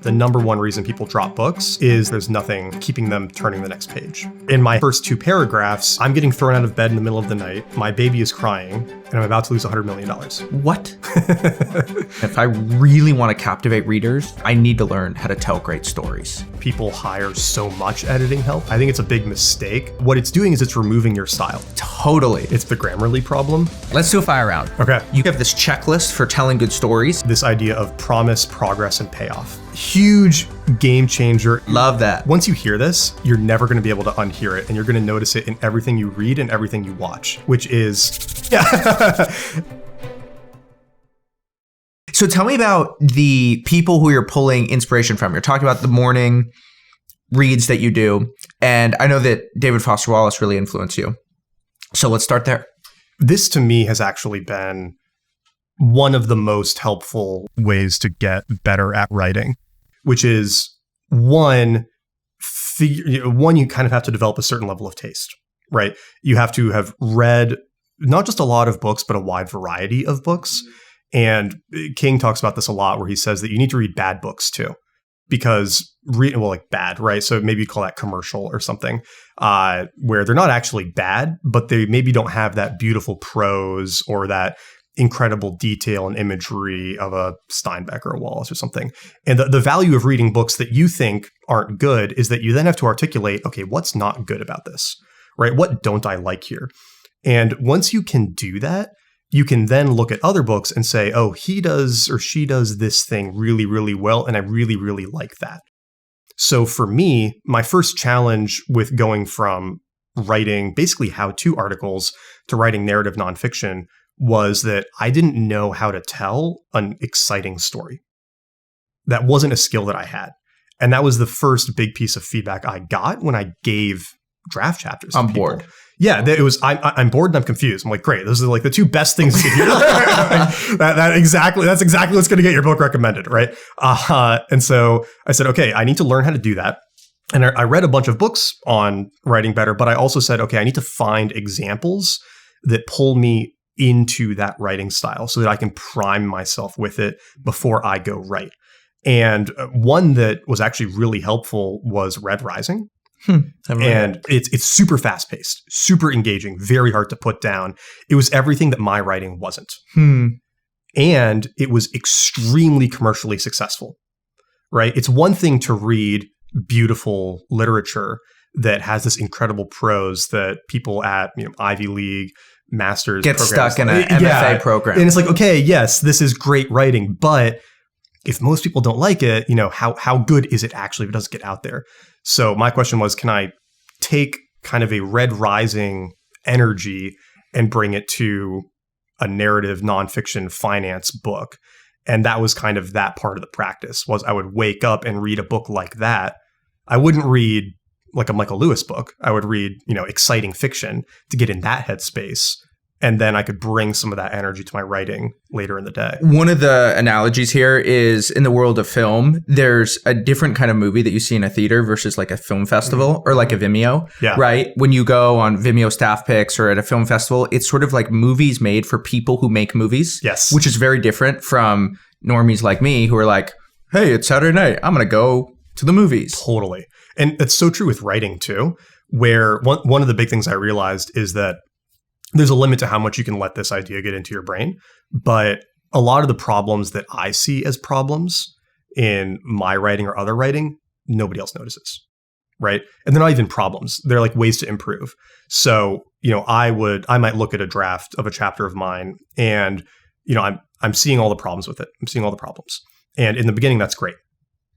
The number one reason people drop books is there's nothing keeping them turning the next page. In my first 2 paragraphs, I'm getting thrown out of bed in the middle of the night, my baby is crying, and I'm about to lose $100 million. What? If I really want to captivate readers, I need to learn how to tell great stories. People hire so much editing help. I think it's a big mistake. What it's doing is it's removing your style. Totally. It's the Grammarly problem. Let's do a fire round. Okay. You have this checklist for telling good stories. This idea of promise, progress, and payoff. Huge game changer. Love that. Once you hear this, you're never going to be able to unhear it, and you're going to notice it in everything you read and everything you watch, which is... So tell me about the people who you're pulling inspiration from. You're talking about the morning reads that you do, and I know that David Foster Wallace really influenced you. So let's start there. This, to me, has actually been one of the most helpful ways to get better at writing, which is one, you kind of have to develop a certain level of taste, right? You have to have read not just a lot of books, but a wide variety of books. And King talks about this a lot, where he says that you need to read bad books too, because bad, right? So maybe you call that commercial or something, where they're not actually bad, but they maybe don't have that beautiful prose or that incredible detail and imagery of a Steinbeck or a Wallace or something. And the value of reading books that you think aren't good is that you then have to articulate, okay, what's not good about this, right? What don't I like here? And once you can do that, you can then look at other books and say, oh, he does or she does this thing really, really well, and I really, really like that. So for me, my first challenge with going from writing basically how-to articles to writing narrative nonfiction was that I didn't know how to tell an exciting story. That wasn't a skill that I had. And that was the first big piece of feedback I got when I gave draft chapters. I'm bored. Yeah, it was. I'm bored and I'm confused. I'm like, great. Those are like the two best things to hear. That's exactly what's going to get your book recommended, right? And so I said, okay, I need to learn how to do that. And I read a bunch of books on writing better, but I also said, okay, I need to find examples that pull me into that writing style so that I can prime myself with it before I go write. And one that was actually really helpful was Red Rising. And it's super fast paced, super engaging, very hard to put down. It was everything that my writing wasn't. And it was extremely commercially successful, right? It's one thing to read beautiful literature that has this incredible prose that people at Ivy League, master's get programs, stuck in an MFA program. And it's like, okay, yes, this is great writing, but if most people don't like it, how good is it actually if it doesn't get out there? So my question was, can I take kind of a Red Rising energy and bring it to a narrative nonfiction finance book? And that was kind of that part of the practice, was I would wake up and read a book like that. I wouldn't read like a Michael Lewis book. I would read, exciting fiction to get in that headspace. And then I could bring some of that energy to my writing later in the day. One of the analogies here is in the world of film, there's a different kind of movie that you see in a theater versus like a film festival or like a Vimeo, right? When you go on Vimeo staff picks or at a film festival, it's sort of like movies made for people who make movies, which is very different from normies like me who are like, hey, it's Saturday night, I'm going to go to the movies. Totally. And it's so true with writing too, where one of the big things I realized is that there's a limit to how much you can let this idea get into your brain. But a lot of the problems that I see as problems in my writing or other writing, nobody else notices, right? And they're not even problems. They're like ways to improve. So, I might look at a draft of a chapter of mine and, I'm seeing all the problems with it. I'm seeing all the problems. And in the beginning, that's great,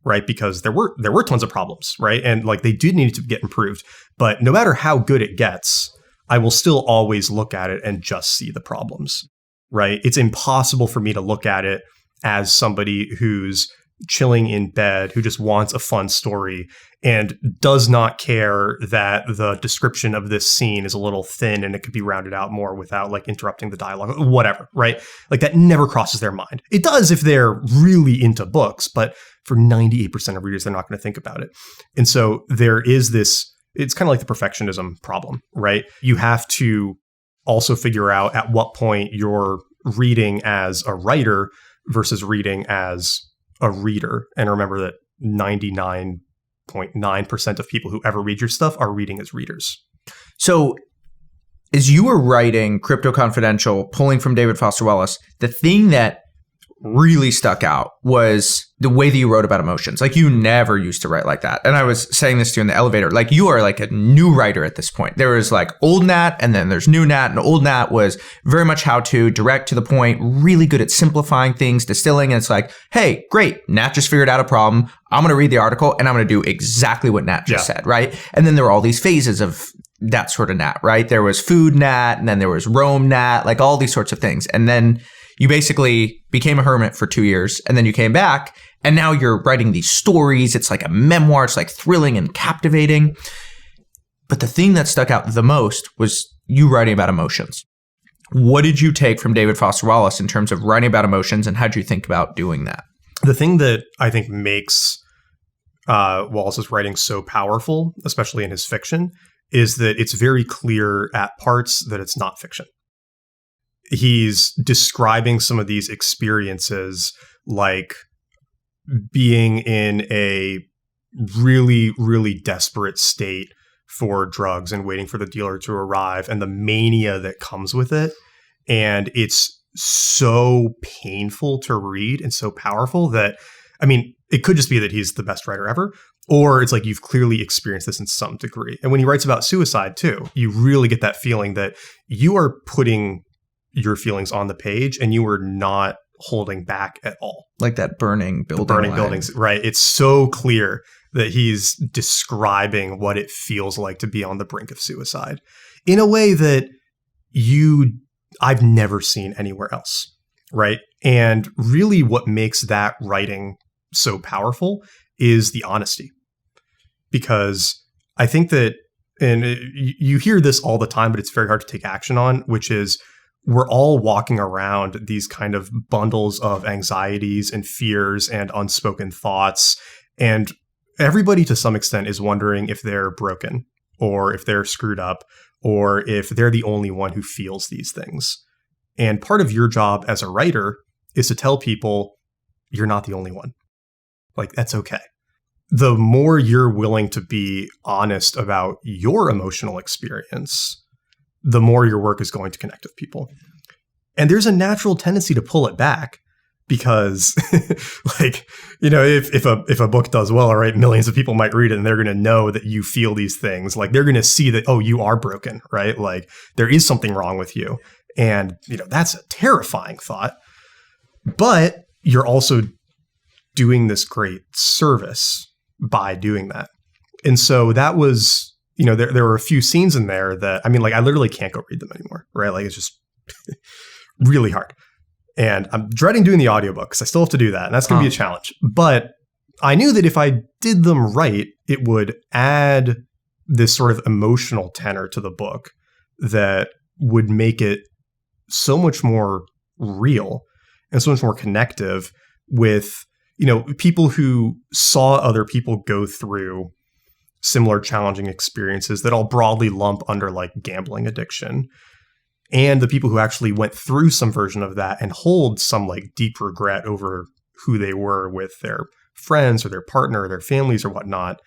right? Because there were tons of problems, right? And like they did need to get improved. But no matter how good it gets, I will still always look at it and just see the problems, right? It's impossible for me to look at it as somebody who's chilling in bed, who just wants a fun story and does not care that the description of this scene is a little thin and it could be rounded out more without like interrupting the dialogue, whatever, right? Like that never crosses their mind. It does if they're really into books, but for 98% of readers, they're not going to think about it. And so there is this, it's kind of like the perfectionism problem, right? You have to also figure out at what point you're reading as a writer versus reading as a reader. And remember that 99.9% of people who ever read your stuff are reading as readers. So as you were writing Crypto Confidential, pulling from David Foster Wallace, the thing that really stuck out was the way that you wrote about emotions. Like, you never used to write like that. And I was saying this to you in the elevator, like, you are like a new writer at this point. There was like old Nat, and then there's new Nat, and old Nat was very much how to, direct to the point, really good at simplifying things, distilling. And it's like, hey, great, Nat just figured out a problem. I'm going to read the article and I'm going to do exactly what Nat just said, right? And then there were all these phases of that sort of Nat, right? There was food Nat, and then there was Rome Nat, like all these sorts of things. And then you basically became a hermit for 2 years, and then you came back, and now you're writing these stories. It's like a memoir. It's like thrilling and captivating. But the thing that stuck out the most was you writing about emotions. What did you take from David Foster Wallace in terms of writing about emotions, and how did you think about doing that? The thing that I think makes Wallace's writing so powerful, especially in his fiction, is that it's very clear at parts that it's not fiction. He's describing some of these experiences, like being in a really, really desperate state for drugs and waiting for the dealer to arrive, and the mania that comes with it. And it's so painful to read and so powerful that, I mean, it could just be that he's the best writer ever, or it's like you've clearly experienced this in some degree. And when he writes about suicide too, you really get that feeling that you are putting your feelings on the page and you are not holding back at all. Like that burning building. The burning buildings, right? It's so clear that he's describing what it feels like to be on the brink of suicide in a way that I've never seen anywhere else, right? And really what makes that writing so powerful is the honesty. Because I think that, and you hear this all the time, but it's very hard to take action on, which is we're all walking around these kind of bundles of anxieties and fears and unspoken thoughts. And everybody to some extent is wondering if they're broken or if they're screwed up or if they're the only one who feels these things. And part of your job as a writer is to tell people you're not the only one. Like, that's okay. The more you're willing to be honest about your emotional experience, the more your work is going to connect with people. And there's a natural tendency to pull it back because, like, you know, if a book does well, all right, millions of people might read it and they're going to know that you feel these things. Like, they're going to see that, oh, you are broken, right? Like, there is something wrong with you. And, you know, that's a terrifying thought. But you're also doing this great service by doing that. And so that was, you know, there were a few scenes in there that, I mean, like, I literally can't go read them anymore, right? Like, it's just really hard. And I'm dreading doing the audiobook because I still have to do that. And that's going to be a challenge. But I knew that if I did them right, it would add this sort of emotional tenor to the book that would make it so much more real and so much more connective with, you know, people who saw other people go through similar challenging experiences that I'll broadly lump under like gambling addiction, and the people who actually went through some version of that and hold some like deep regret over who they were with their friends or their partner or their families or whatnot.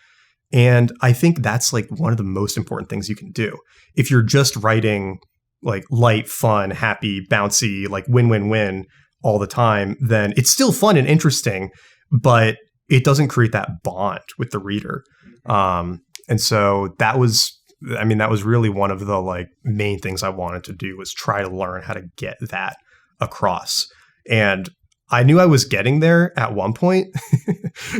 And I think that's like one of the most important things you can do. If you're just writing like light, fun, happy, bouncy, like win-win-win all the time, then it's still fun and interesting, but it doesn't create that bond with the reader. And so that was really one of the like main things I wanted to do, was try to learn how to get that across. And I knew I was getting there at one point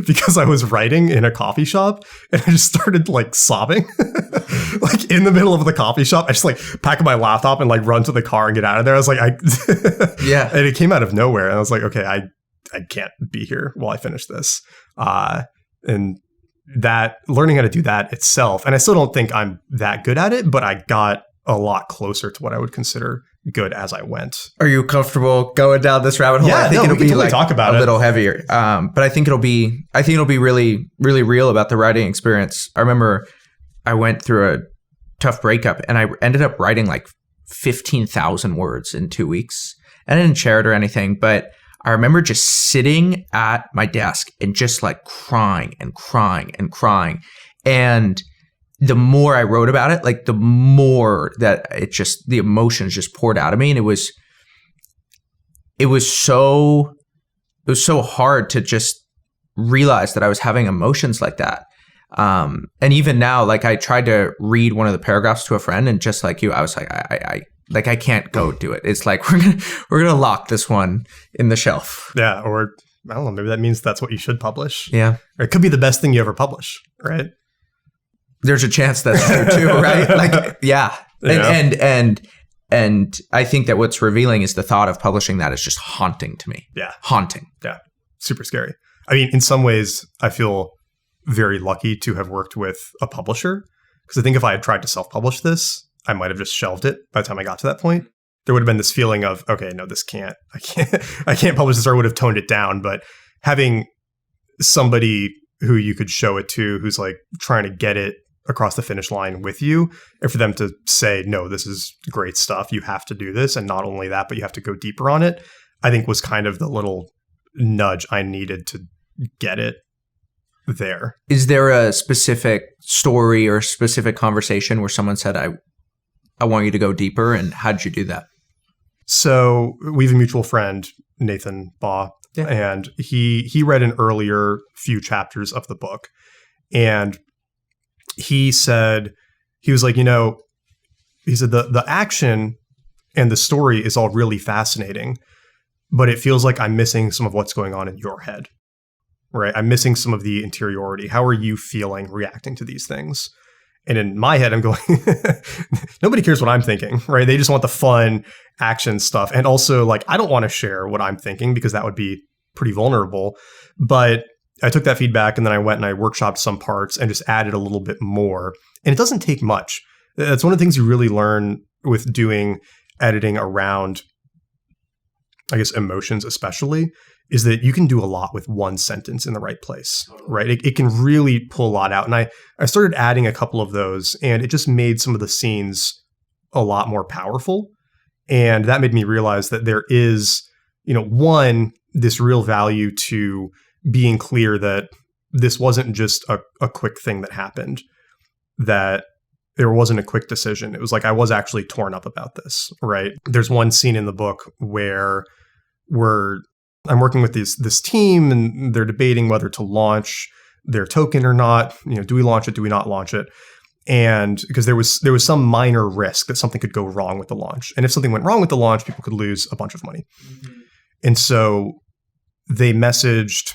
because I was writing in a coffee shop and I just started like sobbing, like in the middle of the coffee shop. I just like pack up my laptop and like run to the car and get out of there. I was like, yeah. And it came out of nowhere. And I was like, okay, I can't be here while I finish this. And that learning how to do that itself, and I still don't think I'm that good at it, but I got a lot closer to what I would consider good as I went. Are you comfortable going down this rabbit hole? Yeah, I think it'll be totally like talk about a little heavier. But I think it'll be really, really real about the writing experience. I remember I went through a tough breakup and I ended up writing like 15,000 words in 2 weeks. And I didn't share it or anything, but I remember just sitting at my desk and just like crying and crying and crying. And the more I wrote about it, like the more that the emotions just poured out of me. And it was so hard to just realize that I was having emotions like that. And even now, like I tried to read one of the paragraphs to a friend, and just like you, I was like, I can't go do it. It's like, we're gonna lock this one in the shelf. Yeah. Or I don't know, maybe that means that's what you should publish. Yeah. Or it could be the best thing you ever publish, right? There's a chance that's true too, right? Like, yeah. And I think that what's revealing is the thought of publishing that is just haunting to me. Yeah. Haunting. Yeah. Super scary. I mean, in some ways, I feel very lucky to have worked with a publisher, because I think if I had tried to self-publish this, I might have just shelved it by the time I got to that point. There would have been this feeling of, okay, no, I can't publish this, or I would have toned it down. But having somebody who you could show it to, who's like trying to get it across the finish line with you, and for them to say, no, this is great stuff, you have to do this. And not only that, but you have to go deeper on it, I think was kind of the little nudge I needed to get it there. Is there a specific story or specific conversation where someone said, I want you to go deeper? And how did you do that? So we have a mutual friend, Nathan Baugh, and he read an earlier few chapters of the book. And he said, he was like, he said the action and the story is all really fascinating, but it feels like I'm missing some of what's going on in your head, right? I'm missing some of the interiority. How are you feeling, reacting to these things? And in my head, I'm going, nobody cares what I'm thinking, right? They just want the fun action stuff. And also, like, I don't want to share what I'm thinking because that would be pretty vulnerable. But I took that feedback and then I went and I workshopped some parts and just added a little bit more. And it doesn't take much. That's one of the things you really learn with doing editing around, I guess, emotions especially, is that you can do a lot with one sentence in the right place, right? It can really pull a lot out. And I started adding a couple of those, and it just made some of the scenes a lot more powerful. And that made me realize that there is, one, this real value to being clear that this wasn't just a quick thing that happened, that there wasn't a quick decision. It was like I was actually torn up about this, right? There's one scene in the book where I'm working with this team and they're debating whether to launch their token or not. Do we launch it? Do we not launch it? And because there was some minor risk that something could go wrong with the launch. And if something went wrong with the launch, people could lose a bunch of money. Mm-hmm. And so they messaged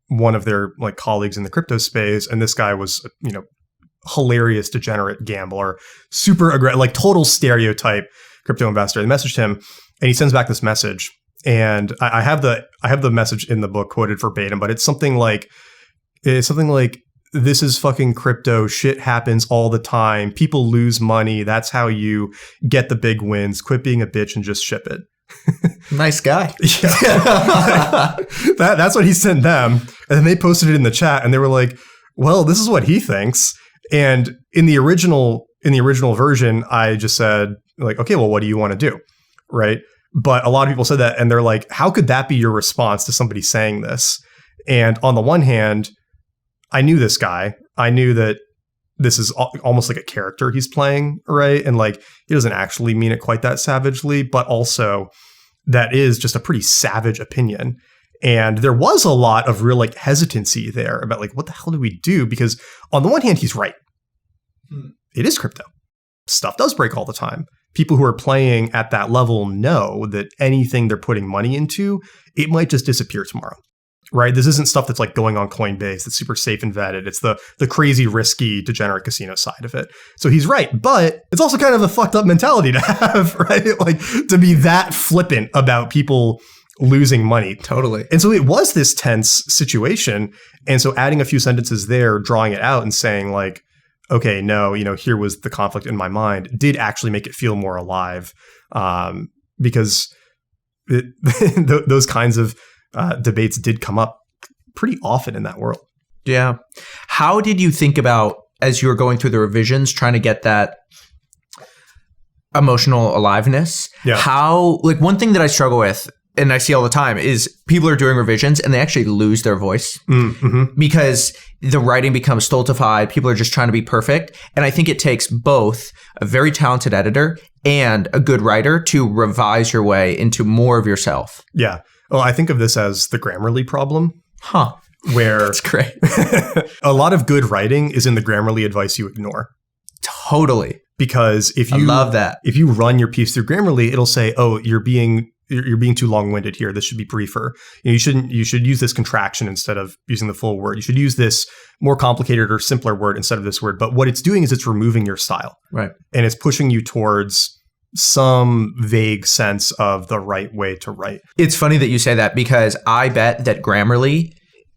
one of their colleagues in the crypto space, and this guy was, hilarious, degenerate gambler, super aggressive, total stereotype crypto investor. They messaged him, and he sends back this message. And I have the message in the book quoted verbatim, but it's something like, this is fucking crypto. Shit happens all the time. People lose money. That's how you get the big wins. Quit being a bitch and just ship it. Nice guy. Yeah. That's what he sent them. And then they posted it in the chat and they were like, well, this is what he thinks. And in the original version, I just said okay, well, what do you want to do? Right. But a lot of people said that and they're like, how could that be your response to somebody saying this? And on the one hand, I knew this guy. I knew that this is almost like a character he's playing, right? And he doesn't actually mean it quite that savagely, but also that is just a pretty savage opinion. And there was a lot of real hesitancy there about what the hell do we do? Because on the one hand, he's right. It is crypto. Stuff does break all the time. People who are playing at that level know that anything they're putting money into, it might just disappear tomorrow, right? This isn't stuff that's going on Coinbase that's super safe and vetted. It's the crazy, risky, degenerate casino side of it. So he's right, but it's also kind of a fucked up mentality to have, right? To be that flippant about people losing money. Totally. And so it was this tense situation. And so adding a few sentences there, drawing it out and saying okay, no, here was the conflict in my mind, did actually make it feel more alive, because those kinds of debates did come up pretty often in that world. Yeah. How did you think about, as you were going through the revisions, trying to get that emotional aliveness? Yeah. How, one thing that I struggle with and I see all the time, is people are doing revisions and they actually lose their voice because the writing becomes stultified. People are just trying to be perfect. And I think it takes both a very talented editor and a good writer to revise your way into more of yourself. Yeah. Well, I think of this as the Grammarly problem. Huh. Where that's great. A lot of good writing is in the Grammarly advice you ignore. Totally. Because if you love that. If you run your piece through Grammarly, it'll say, "Oh, you're being too long-winded here. This should be briefer. You should use this contraction instead of using the full word. You should use this more complicated or simpler word instead of this word." But what it's doing is it's removing your style. Right. And it's pushing you towards some vague sense of the right way to write. It's funny that you say that because I bet that Grammarly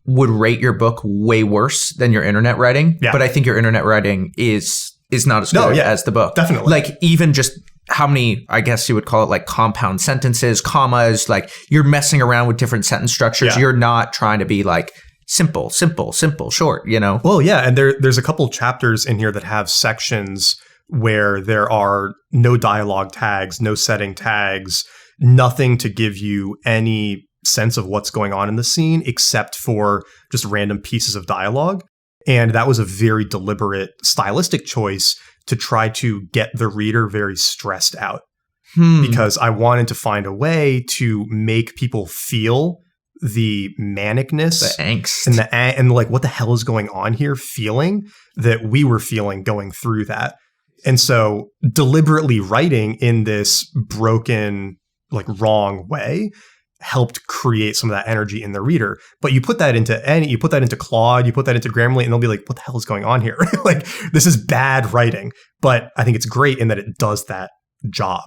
would rate your book way worse than your internet writing. Yeah. But I think your internet writing is not as good as the book. Definitely. Like even just how many, I guess you would call it like compound sentences, commas, like you're messing around with different sentence structures. Yeah. You're not trying to be like simple, short, you know? Well, yeah. And there's a couple chapters in here that have sections where there are no dialogue tags, no setting tags, nothing to give you any sense of what's going on in the scene except for just random pieces of dialogue. And that was a very deliberate stylistic choice to try to get the reader very stressed out. Because I wanted to find a way to make people feel the manicness, the angst, and like what the hell is going on here, feeling that we were feeling going through that. And so deliberately writing in this broken, like wrong way helped create some of that energy in the reader. But you put that into Claude, you put that into Grammarly, and they'll be like, what the hell is going on here? Like, this is bad writing. But I think it's great in that it does that job.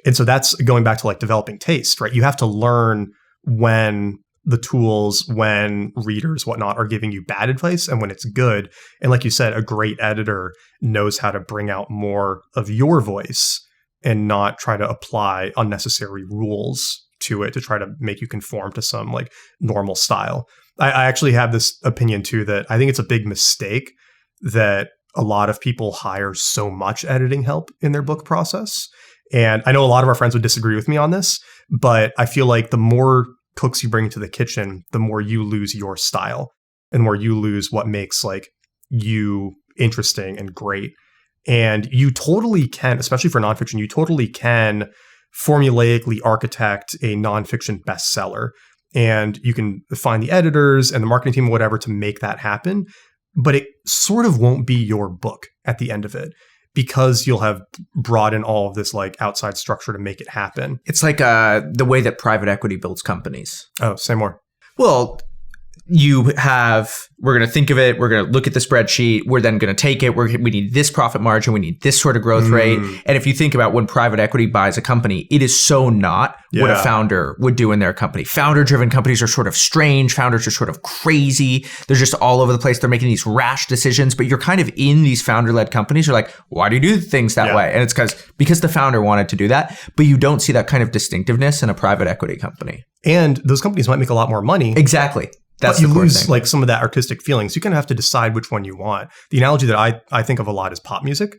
And so that's going back to like developing taste, right? You have to learn when the tools, when readers, whatnot, are giving you bad advice and when it's good. And like you said, a great editor knows how to bring out more of your voice and not try to apply unnecessary rules to it to try to make you conform to some like normal style. I actually have this opinion too that I think it's a big mistake that a lot of people hire so much editing help in their book process. And I know a lot of our friends would disagree with me on this, but I feel like the more cooks you bring into the kitchen, the more you lose your style and the more you lose what makes like you interesting and great. And you totally can, especially for nonfiction, you totally can formulaically architect a nonfiction bestseller. And you can find the editors and the marketing team or whatever to make that happen. But it sort of won't be your book at the end of it because you'll have brought in all of this like outside structure to make it happen. It's like the way that private equity builds companies. Oh, say more. Well, we're going to think of it. We're going to look at the spreadsheet. We're then going to take it. We need this profit margin. We need this sort of growth rate. And if you think about when private equity buys a company, it is so not what a founder would do in their company. Founder-driven companies are sort of strange. Founders are sort of crazy. They're just all over the place. They're making these rash decisions, but you're kind of in these founder-led companies. You're like, why do you do things that way? And it's because the founder wanted to do that, but you don't see that kind of distinctiveness in a private equity company. And those companies might make a lot more money. Exactly. But you lose like some of that artistic feeling. So you kind of have to decide which one you want. The analogy that I think of a lot is pop music,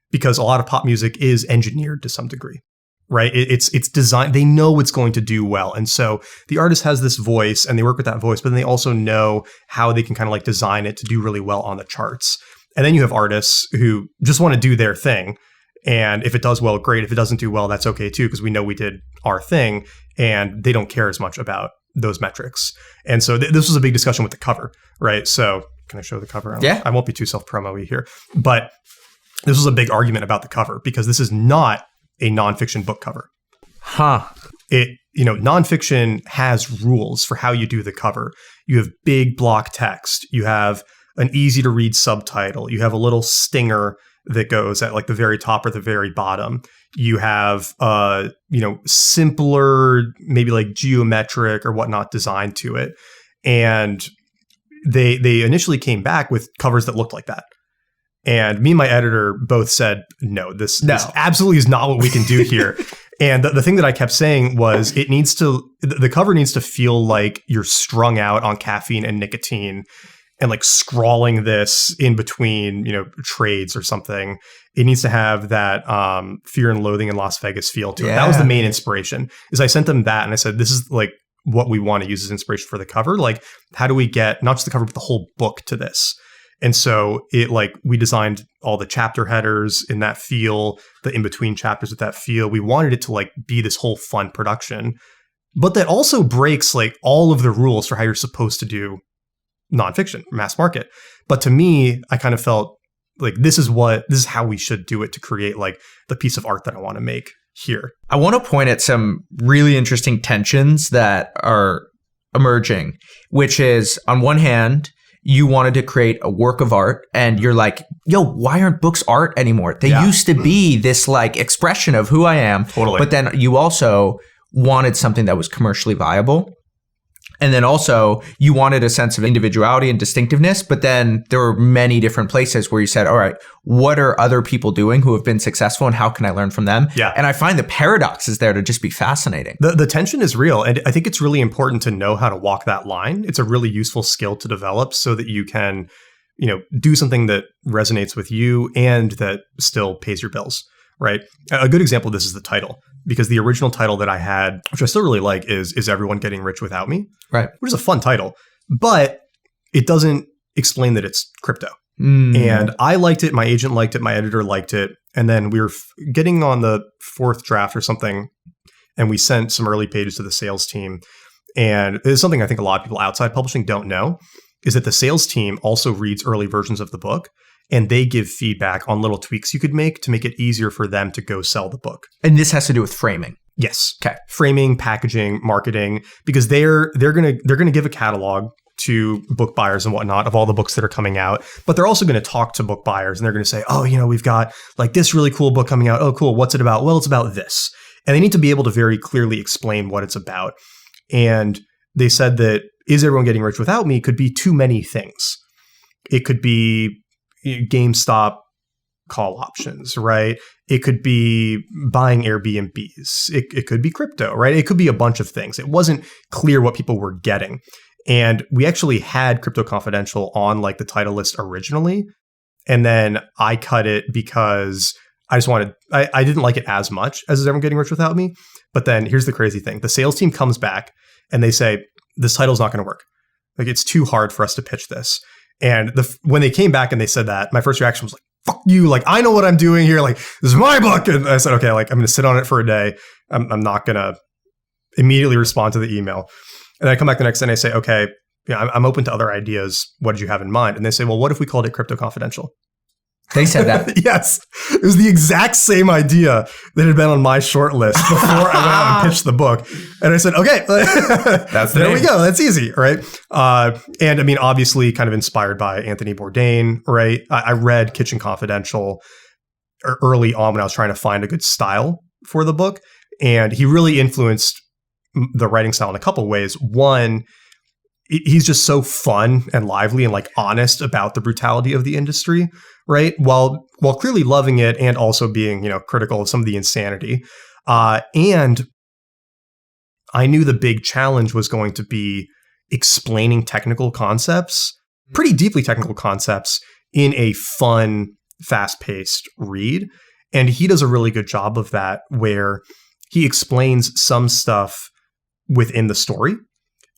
because a lot of pop music is engineered to some degree, right? It's designed. They know it's going to do well. And so the artist has this voice and they work with that voice, but then they also know how they can kind of like design it to do really well on the charts. And then you have artists who just want to do their thing. And if it does well, great. If it doesn't do well, that's okay too, because we know we did our thing and they don't care as much about those metrics. And so this was a big discussion with the cover, right? So can I show the cover? Yeah. I won't be too self-promo-y here, but this was a big argument about the cover because this is not a nonfiction book cover. Nonfiction has rules for how you do the cover. You have big block text. You have an easy to read subtitle. You have a little stinger that goes at like the very top or the very bottom. You have, simpler, maybe like geometric or whatnot design to it. And they initially came back with covers that looked like that. And me and my editor both said, no, this absolutely is not what we can do here. And the thing that I kept saying was the cover needs to feel like you're strung out on caffeine and nicotine and like scrawling this in between, trades or something. It needs to have that Fear and Loathing in Las Vegas feel to it. That was the main inspiration. Is I sent them that and I said, this is like what we want to use as inspiration for the cover. Like, how do we get not just the cover, but the whole book to this? And so we designed all the chapter headers in that feel, the in-between chapters with that feel. We wanted it to like be this whole fun production, but that also breaks like all of the rules for how you're supposed to do nonfiction, mass market. But to me, I kind of felt like this is how we should do it to create like the piece of art that I want to make here. I want to point at some really interesting tensions that are emerging, which is on one hand, you wanted to create a work of art and you're like, yo, why aren't books art anymore? They used to be this like expression of who I am. Totally. But then you also wanted something that was commercially viable. And then also you wanted a sense of individuality and distinctiveness, but then there were many different places where you said, all right, what are other people doing who have been successful and how can I learn from them? Yeah. And I find the paradox is there to just be fascinating. The tension is real. And I think it's really important to know how to walk that line. It's a really useful skill to develop so that you can, do something that resonates with you and that still pays your bills, right? A good example of this is the title. Because the original title that I had, which I still really like, is Everyone Getting Rich Without Me? Right. Which is a fun title. But it doesn't explain that it's crypto. And I liked it. My agent liked it. My editor liked it. And then we were getting on the fourth draft or something. And we sent some early pages to the sales team. And it's something I think a lot of people outside publishing don't know, is that the sales team also reads early versions of the book. And they give feedback on little tweaks you could make to make it easier for them to go sell the book. And this has to do with framing. Yes. Okay. Framing, packaging, marketing, because they're gonna give a catalog to book buyers and whatnot of all the books that are coming out. But they're also going to talk to book buyers and they're going to say, oh, we've got like this really cool book coming out. Oh, cool. What's it about? Well, it's about this. And they need to be able to very clearly explain what it's about. And they said that Is Everyone Getting Rich Without Me could be too many things. It could be GameStop call options, right? It could be buying Airbnbs. It could be crypto, right? It could be a bunch of things. It wasn't clear what people were getting. And we actually had Crypto Confidential on like the title list originally. And then I cut it because I didn't like it as much as Is Everyone Getting Rich Without Me. But then here's the crazy thing. The sales team comes back and they say, this title's not going to work. Like, it's too hard for us to pitch this. And when they came back and they said that, my first reaction was like, fuck you. Like, I know what I'm doing here. Like, this is my book. And I said, okay, like, I'm going to sit on it for a day. I'm not going to immediately respond to the email. And I come back the next day and I say, okay, I'm open to other ideas. What did you have in mind? And they say, well, what if we called it Crypto Confidential? They said that. Yes. It was the exact same idea that had been on my short list before I went out and pitched the book. And I said, okay, there we go. That's easy, right? And I mean, obviously kind of inspired by Anthony Bourdain, right? I read Kitchen Confidential early on when I was trying to find a good style for the book. And he really influenced the writing style in a couple ways. One, he's just so fun and lively and like honest about the brutality of the industry, right? While clearly loving it and also being, critical of some of the insanity. And I knew the big challenge was going to be explaining technical concepts, pretty deeply technical concepts, in a fun, fast-paced read. And he does a really good job of that, where he explains some stuff within the story.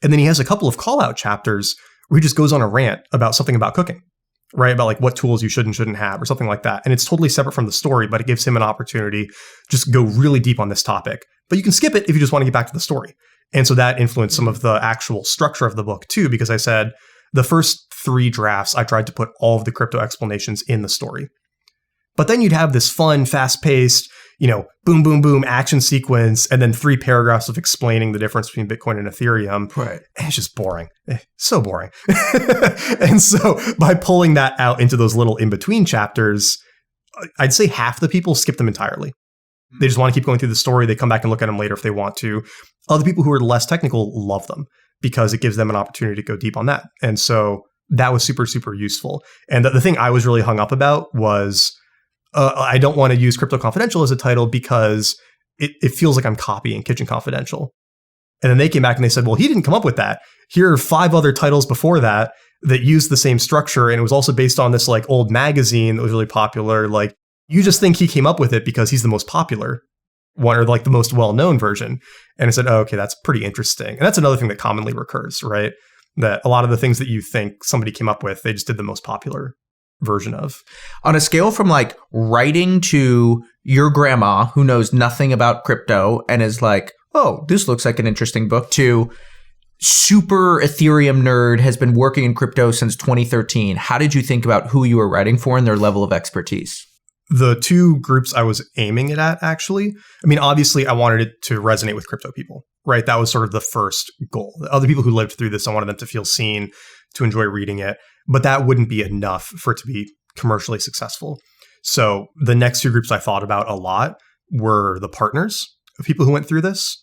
And then he has a couple of call-out chapters where he just goes on a rant about something about cooking, right? About like what tools you should and shouldn't have or something like that. And it's totally separate from the story, but it gives him an opportunity to just go really deep on this topic. But you can skip it if you just want to get back to the story. And so that influenced some of the actual structure of the book too, because I said the first 3 drafts, I tried to put all of the crypto explanations in the story. But then you'd have this fun, fast-paced, boom, boom, boom action sequence, and then 3 paragraphs of explaining the difference between Bitcoin and Ethereum. Right. And it's just boring. So boring. And so by pulling that out into those little in-between chapters, I'd say half the people skip them entirely. They just want to keep going through the story. They come back and look at them later if they want to. Other people who are less technical love them because it gives them an opportunity to go deep on that. And so that was super, super useful. And the thing I was really hung up about was I don't want to use Crypto Confidential as a title because it feels like I'm copying Kitchen Confidential. And then they came back and they said, well, he didn't come up with that. here are 5 other titles before that used the same structure. And it was also based on this like old magazine that was really popular. Like, you just think he came up with it because he's the most popular one or like the most well-known version. And I said, oh, okay, that's pretty interesting. And that's another thing that commonly recurs, right? That a lot of the things that you think somebody came up with, they just did the most popular version of. On a scale from like writing to your grandma who knows nothing about crypto and is like, oh, this looks like an interesting book, to super Ethereum nerd has been working in crypto since 2013. How did you think about who you were writing for and their level of expertise? The 2 groups I was aiming it at, actually, I mean, obviously I wanted it to resonate with crypto people, right? That was sort of the first goal. The other people who lived through this, I wanted them to feel seen, to enjoy reading it, but that wouldn't be enough for it to be commercially successful. So the next 2 groups I thought about a lot were the partners of people who went through this.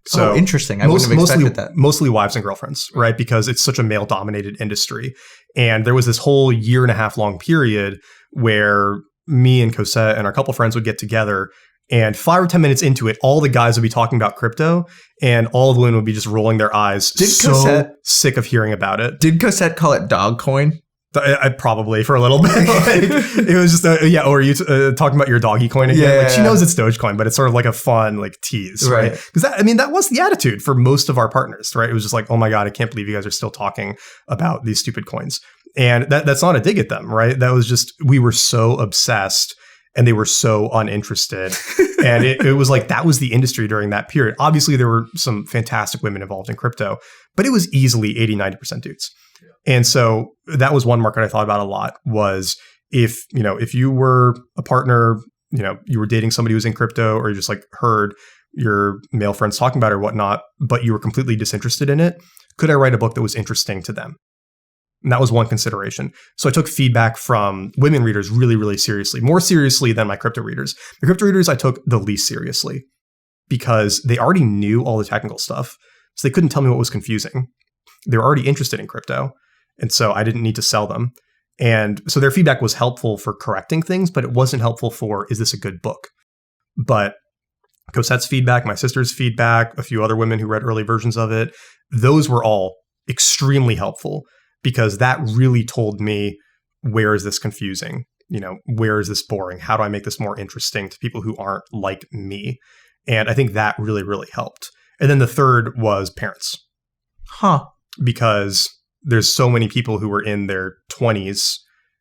So interesting. I wouldn't have expected that. Mostly wives and girlfriends, right? Because it's such a male-dominated industry. And there was this whole 1.5 year long period where me and Cosette and our couple friends would get together, and 5 or 10 minutes into it, all the guys would be talking about crypto, and all of the women would be just rolling their eyes. Cosette sick of hearing about it? Did Cosette call it dog coin? I probably for a little bit. It was just or are you talking about your doggy coin again? Yeah, like, she knows it's Dogecoin, but it's sort of like a fun like tease, right? Because that was the attitude for most of our partners, right? It was just like, oh my God, I can't believe you guys are still talking about these stupid coins. And that's not a dig at them, right? That was just, we were so obsessed and they were so uninterested. And it was like, that was the industry during that period. Obviously, there were some fantastic women involved in crypto, but it was easily 80-90% dudes. And so that was one market I thought about a lot, was if you were a partner, you were dating somebody who's in crypto, or you just like heard your male friends talking about it or whatnot, but you were completely disinterested in it, could I write a book that was interesting to them? And that was one consideration. So I took feedback from women readers really, really seriously, more seriously than my crypto readers. The crypto readers I took the least seriously because they already knew all the technical stuff. So they couldn't tell me what was confusing. They were already interested in crypto. And so I didn't need to sell them. And so their feedback was helpful for correcting things, but it wasn't helpful for, is this a good book? But Cosette's feedback, my sister's feedback, a few other women who read early versions of it, those were all extremely helpful, because that really told me, where is this confusing? Where is this boring? How do I make this more interesting to people who aren't like me? And I think that really, really helped. And then the third was parents. Because there's so many people who were in their 20s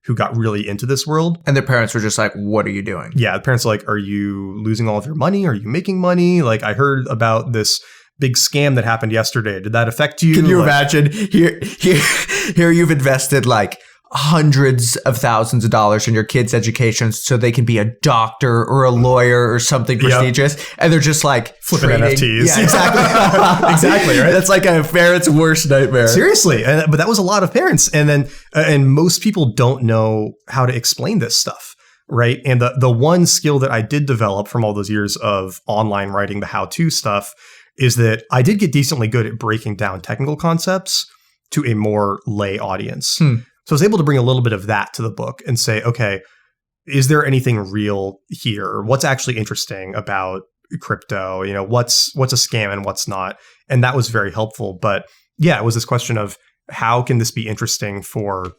who got really into this world. And their parents were just like, what are you doing? Yeah, the parents are like, are you losing all of your money? Are you making money? Like, I heard about this big scam that happened yesterday. Did that affect you? Can you imagine? Here you've invested like hundreds of thousands of dollars in your kids' education so they can be a doctor or a lawyer or something prestigious. Yep. And they're just like flipping NFTs. Yeah, exactly. Exactly, right? That's like a parent's worst nightmare. Seriously. But that was a lot of parents. And then, and most people don't know how to explain this stuff, right? And the one skill that I did develop from all those years of online writing, the how-to stuff, is that I did get decently good at breaking down technical concepts to a more lay audience. So I was able to bring a little bit of that to the book and say, okay, is there anything real here? What's actually interesting about crypto? What's a scam and what's not? And that was very helpful. But yeah, it was this question of, how can this be interesting for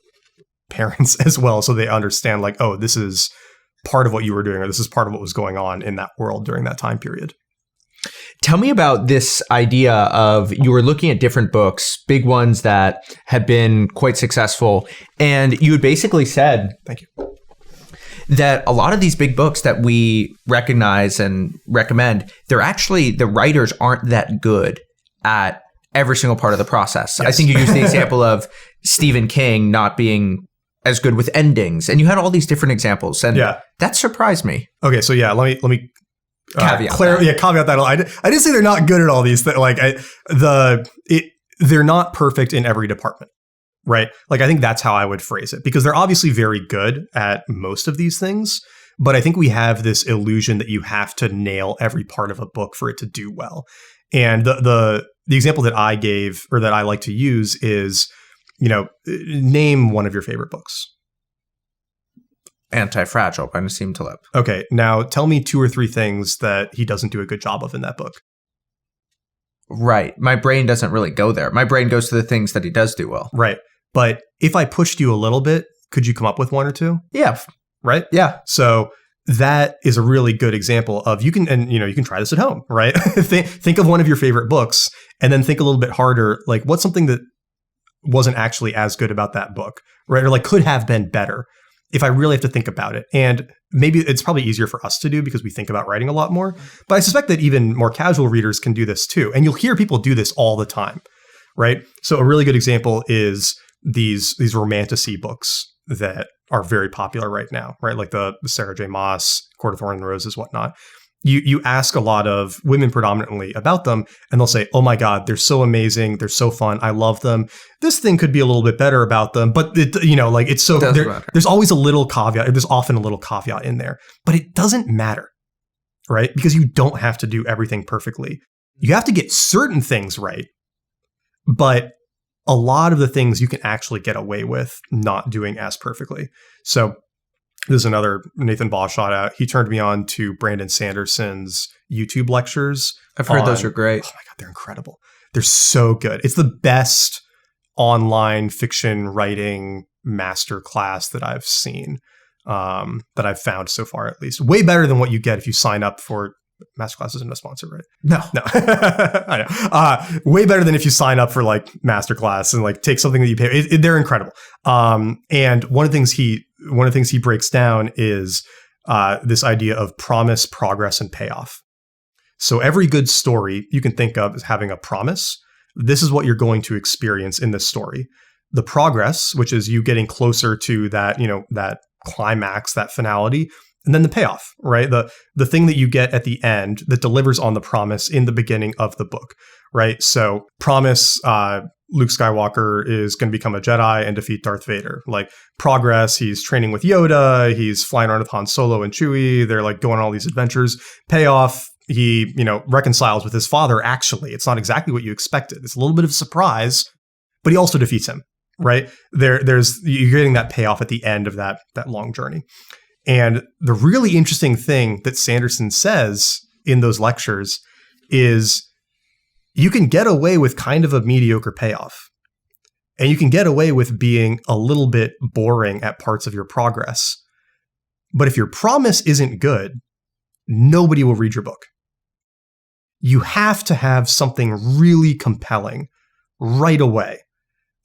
parents as well, so they understand like, oh, this is part of what you were doing, or this is part of what was going on in that world during that time period. Tell me about this idea of, you were looking at different books, big ones that had been quite successful, and you had basically said, thank you, that a lot of these big books that we recognize and recommend, they're actually, the writers aren't that good at every single part of the process. Yes. I think you used the example of Stephen King not being as good with endings, and you had all these different examples, and that surprised me. Okay, so yeah, let me caveat that. I didn't say they're not good at all these things. Like they're not perfect in every department, right? Like, I think that's how I would phrase it, because they're obviously very good at most of these things, but I think we have this illusion that you have to nail every part of a book for it to do well. And the example that I gave, or that I like to use, is, name one of your favorite books. Anti-Fragile by Nassim Taleb. Okay, now tell me 2 or 3 things that he doesn't do a good job of in that book. Right. My brain doesn't really go there. My brain goes to the things that he does do well. Right. But if I pushed you a little bit, could you come up with one or two? Yeah. Right? Yeah. So that is a really good example of you can try this at home, right? Think of one of your favorite books and then think a little bit harder, like what's something that wasn't actually as good about that book, right? Or like could have been better if I really have to think about it. And maybe it's probably easier for us to do because we think about writing a lot more. But I suspect that even more casual readers can do this too. And you'll hear people do this all the time, right? So a really good example is these romantasy books that are very popular right now, right? Like the Sarah J. Maas, Court of Thorns and Roses, whatnot. You ask a lot of women predominantly about them, and they'll say, oh my God, they're so amazing. They're so fun. I love them. This thing could be a little bit better about them, but it's so there's always a little caveat. There's often a little caveat in there, but it doesn't matter, right? Because you don't have to do everything perfectly. You have to get certain things right, but a lot of the things you can actually get away with not doing as perfectly. So this is another Nathan Baugh shout out. He turned me on to Brandon Sanderson's YouTube lectures. I've heard those are great. Oh my God, they're incredible. They're so good. It's the best online fiction writing masterclass that I've seen, that I've found so far, at least. Way better than what you get if you sign up for Masterclass. Isn't a sponsor, right? No. I know. Way better than if you sign up for like Masterclass and like take something that you pay. They're incredible. And one of the things he breaks down is this idea of promise, progress, and payoff. So every good story you can think of as having a promise. This is what you're going to experience in this story. The progress, which is you getting closer to that, that climax, that finality. And then the payoff, right? The thing that you get at the end that delivers on the promise in the beginning of the book, right? So promise, Luke Skywalker is going to become a Jedi and defeat Darth Vader. Like progress, he's training with Yoda, he's flying around with Han Solo and Chewie, they're like going on all these adventures. Payoff, he, reconciles with his father, actually. It's not exactly what you expected. It's a little bit of a surprise, but he also defeats him, right? You're getting that payoff at the end of that long journey. And the really interesting thing that Sanderson says in those lectures is you can get away with kind of a mediocre payoff. And you can get away with being a little bit boring at parts of your progress. But if your promise isn't good, nobody will read your book. You have to have something really compelling right away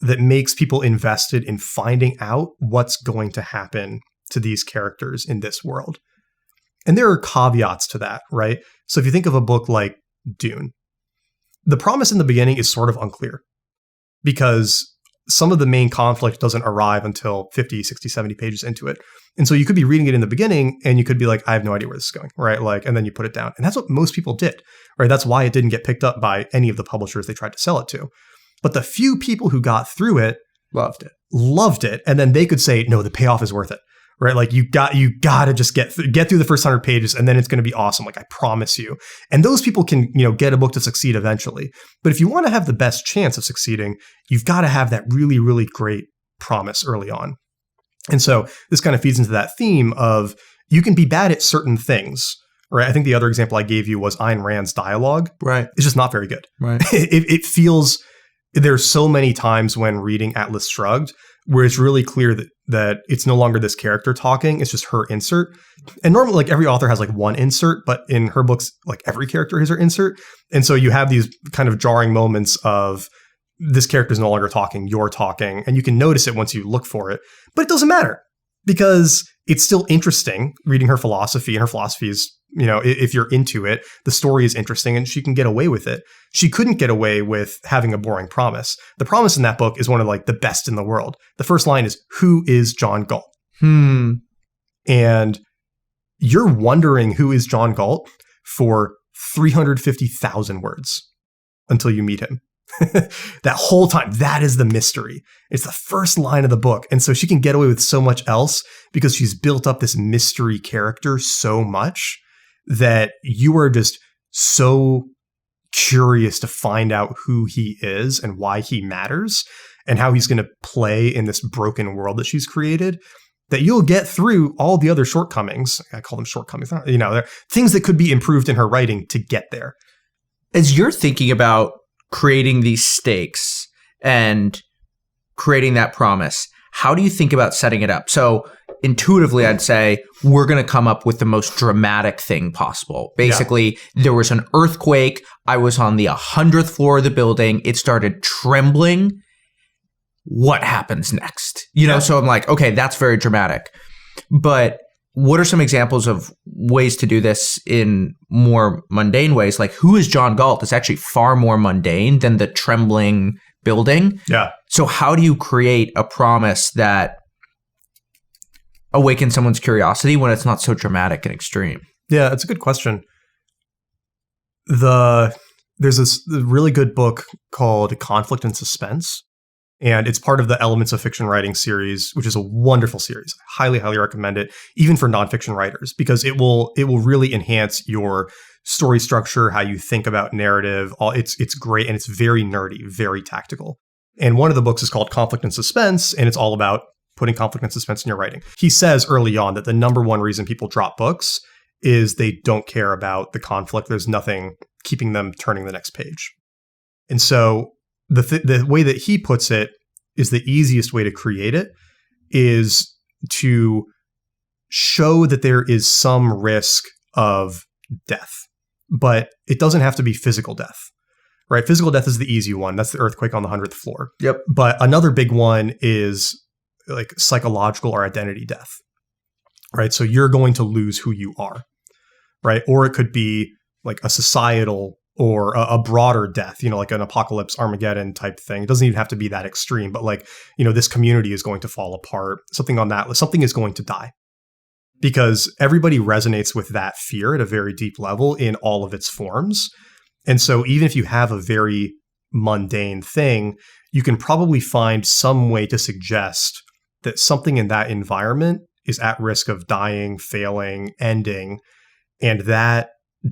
that makes people invested in finding out what's going to happen to these characters in this world. And there are caveats to that, right? So if you think of a book like Dune, the promise in the beginning is sort of unclear because some of the main conflict doesn't arrive until 50, 60, 70 pages into it. And so you could be reading it in the beginning and you could be like, I have no idea where this is going, right? Like, and then you put it down. And that's what most people did, right? That's why it didn't get picked up by any of the publishers they tried to sell it to. But the few people who got through it loved it. And then they could say, no, the payoff is worth it. Right? Like you got to just get through the first 100 pages and then it's going to be awesome. Like I promise you. And those people can, get a book to succeed eventually. But if you want to have the best chance of succeeding, you've got to have that really, really great promise early on. And so this kind of feeds into that theme of you can be bad at certain things. Right? I think the other example I gave you was Ayn Rand's dialogue. Right. It's just not very good. Right. It feels there's so many times when reading Atlas Shrugged where it's really clear that it's no longer this character talking, it's just her insert. And normally, like every author has like one insert, but in her books, like every character has her insert. And so you have these kind of jarring moments of this character is no longer talking, you're talking, and you can notice it once you look for it. But it doesn't matter because it's still interesting reading her philosophy, and her philosophy is, if you're into it, the story is interesting and she can get away with it. She couldn't get away with having a boring promise. The promise in that book is one of like the best in the world. The first line is, who is John Galt? And you're wondering who is John Galt for 350,000 words until you meet him. That whole time, that is the mystery. It's the first line of the book. And so she can get away with so much else because she's built up this mystery character so much that you are just so curious to find out who he is and why he matters and how he's going to play in this broken world that she's created, that you'll get through all the other shortcomings. I call them shortcomings. They're things that could be improved in her writing to get there. As you're thinking about creating these stakes and creating that promise, how do you think about setting it up? So intuitively, I'd say we're going to come up with the most dramatic thing possible. Basically, there was an earthquake. I was on the 100th floor of the building. It started trembling. What happens next? You know, so I'm like, okay, that's very dramatic. But what are some examples of ways to do this in more mundane ways? Like, who is John Galt? It's actually far more mundane than the trembling building. Yeah. So how do you create a promise that awakens someone's curiosity when it's not so dramatic and extreme? Yeah, it's a good question. There's this really good book called Conflict and Suspense. And it's part of the Elements of Fiction Writing series, which is a wonderful series. I highly, highly recommend it, even for nonfiction writers, because it will really enhance your story structure, how you think about narrative. It's great, and it's very nerdy, very tactical. And one of the books is called Conflict and Suspense, and it's all about putting conflict and suspense in your writing. He says early on that the number one reason people drop books is they don't care about the conflict. There's nothing keeping them turning the next page. And so the way that he puts it is the easiest way to create it is to show that there is some risk of death, but it doesn't have to be physical death, right? Physical death is the easy one. That's the earthquake on the 100th floor. Yep. But another big one is like psychological or identity death, right? So you're going to lose who you are, right? Or it could be like a societal or a broader death, you know, like an apocalypse, Armageddon type thing. It doesn't even have to be that extreme, but like, you know, this community is going to fall apart, something on that, something is going to die. Because everybody resonates with that fear at a very deep level in all of its forms. And so even if you have a very mundane thing, you can probably find some way to suggest that something in that environment is at risk of dying, failing, ending, and that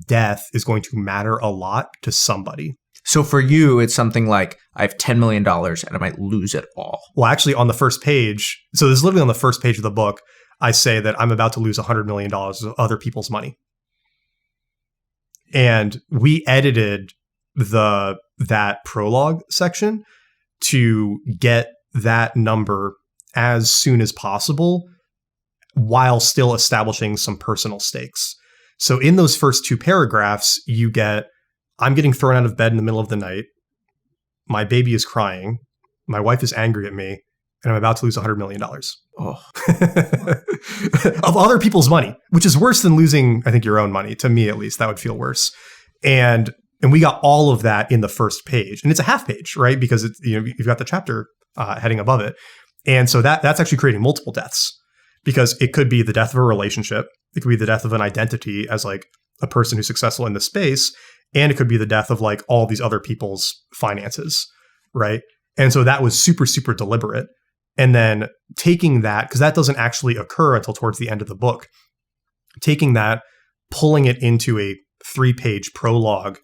death is going to matter a lot to somebody. So for you, it's something like, I have $10 million and I might lose it all. Well, actually on the first page, so this is literally on the first page of the book, I say that I'm about to lose $100 million of other people's money. And we edited that prologue section to get that number as soon as possible while still establishing some personal stakes. So in those first two paragraphs, you get, I'm getting thrown out of bed in the middle of the night. My baby is crying. My wife is angry at me. And I'm about to lose $100 million. Oh. Of other people's money, which is worse than losing, I think, your own money. To me, at least, that would feel worse. And we got all of that in the first page. And it's a half page, right? Because it's, you know, you've got the chapter heading above it. And so that's actually creating multiple deaths. Because it could be the death of a relationship. It could be the death of an identity as like a person who's successful in this space. And it could be the death of like all these other people's finances, right? And so that was super, super deliberate. And then taking that, because that doesn't actually occur until towards the end of the book, taking that, pulling it into a 3-page prologue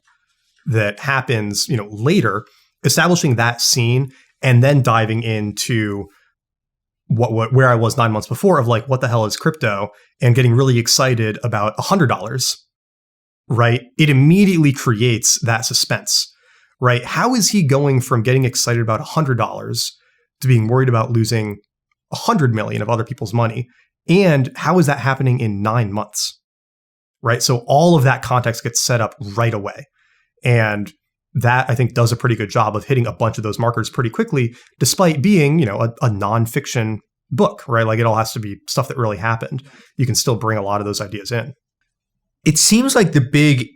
that happens, you know, later, establishing that scene, and then diving into where I was 9 months before of like, what the hell is crypto? And getting really excited about $100, right? It immediately creates that suspense, right? How is he going from getting excited about $100 to being worried about losing 100 million of other people's money? And how is that happening in 9 months, right? So all of that context gets set up right away. And that, I think, does a pretty good job of hitting a bunch of those markers pretty quickly, despite being, you know, a nonfiction book, right? Like it all has to be stuff that really happened. You can still bring a lot of those ideas in. It seems like the big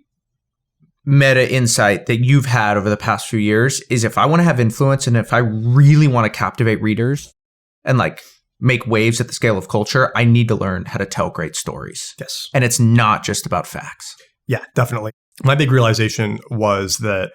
meta insight that you've had over the past few years is, if I want to have influence and if I really want to captivate readers and like make waves at the scale of culture, I need to learn how to tell great stories. Yes. And it's not just about facts. Yeah, definitely. My big realization was that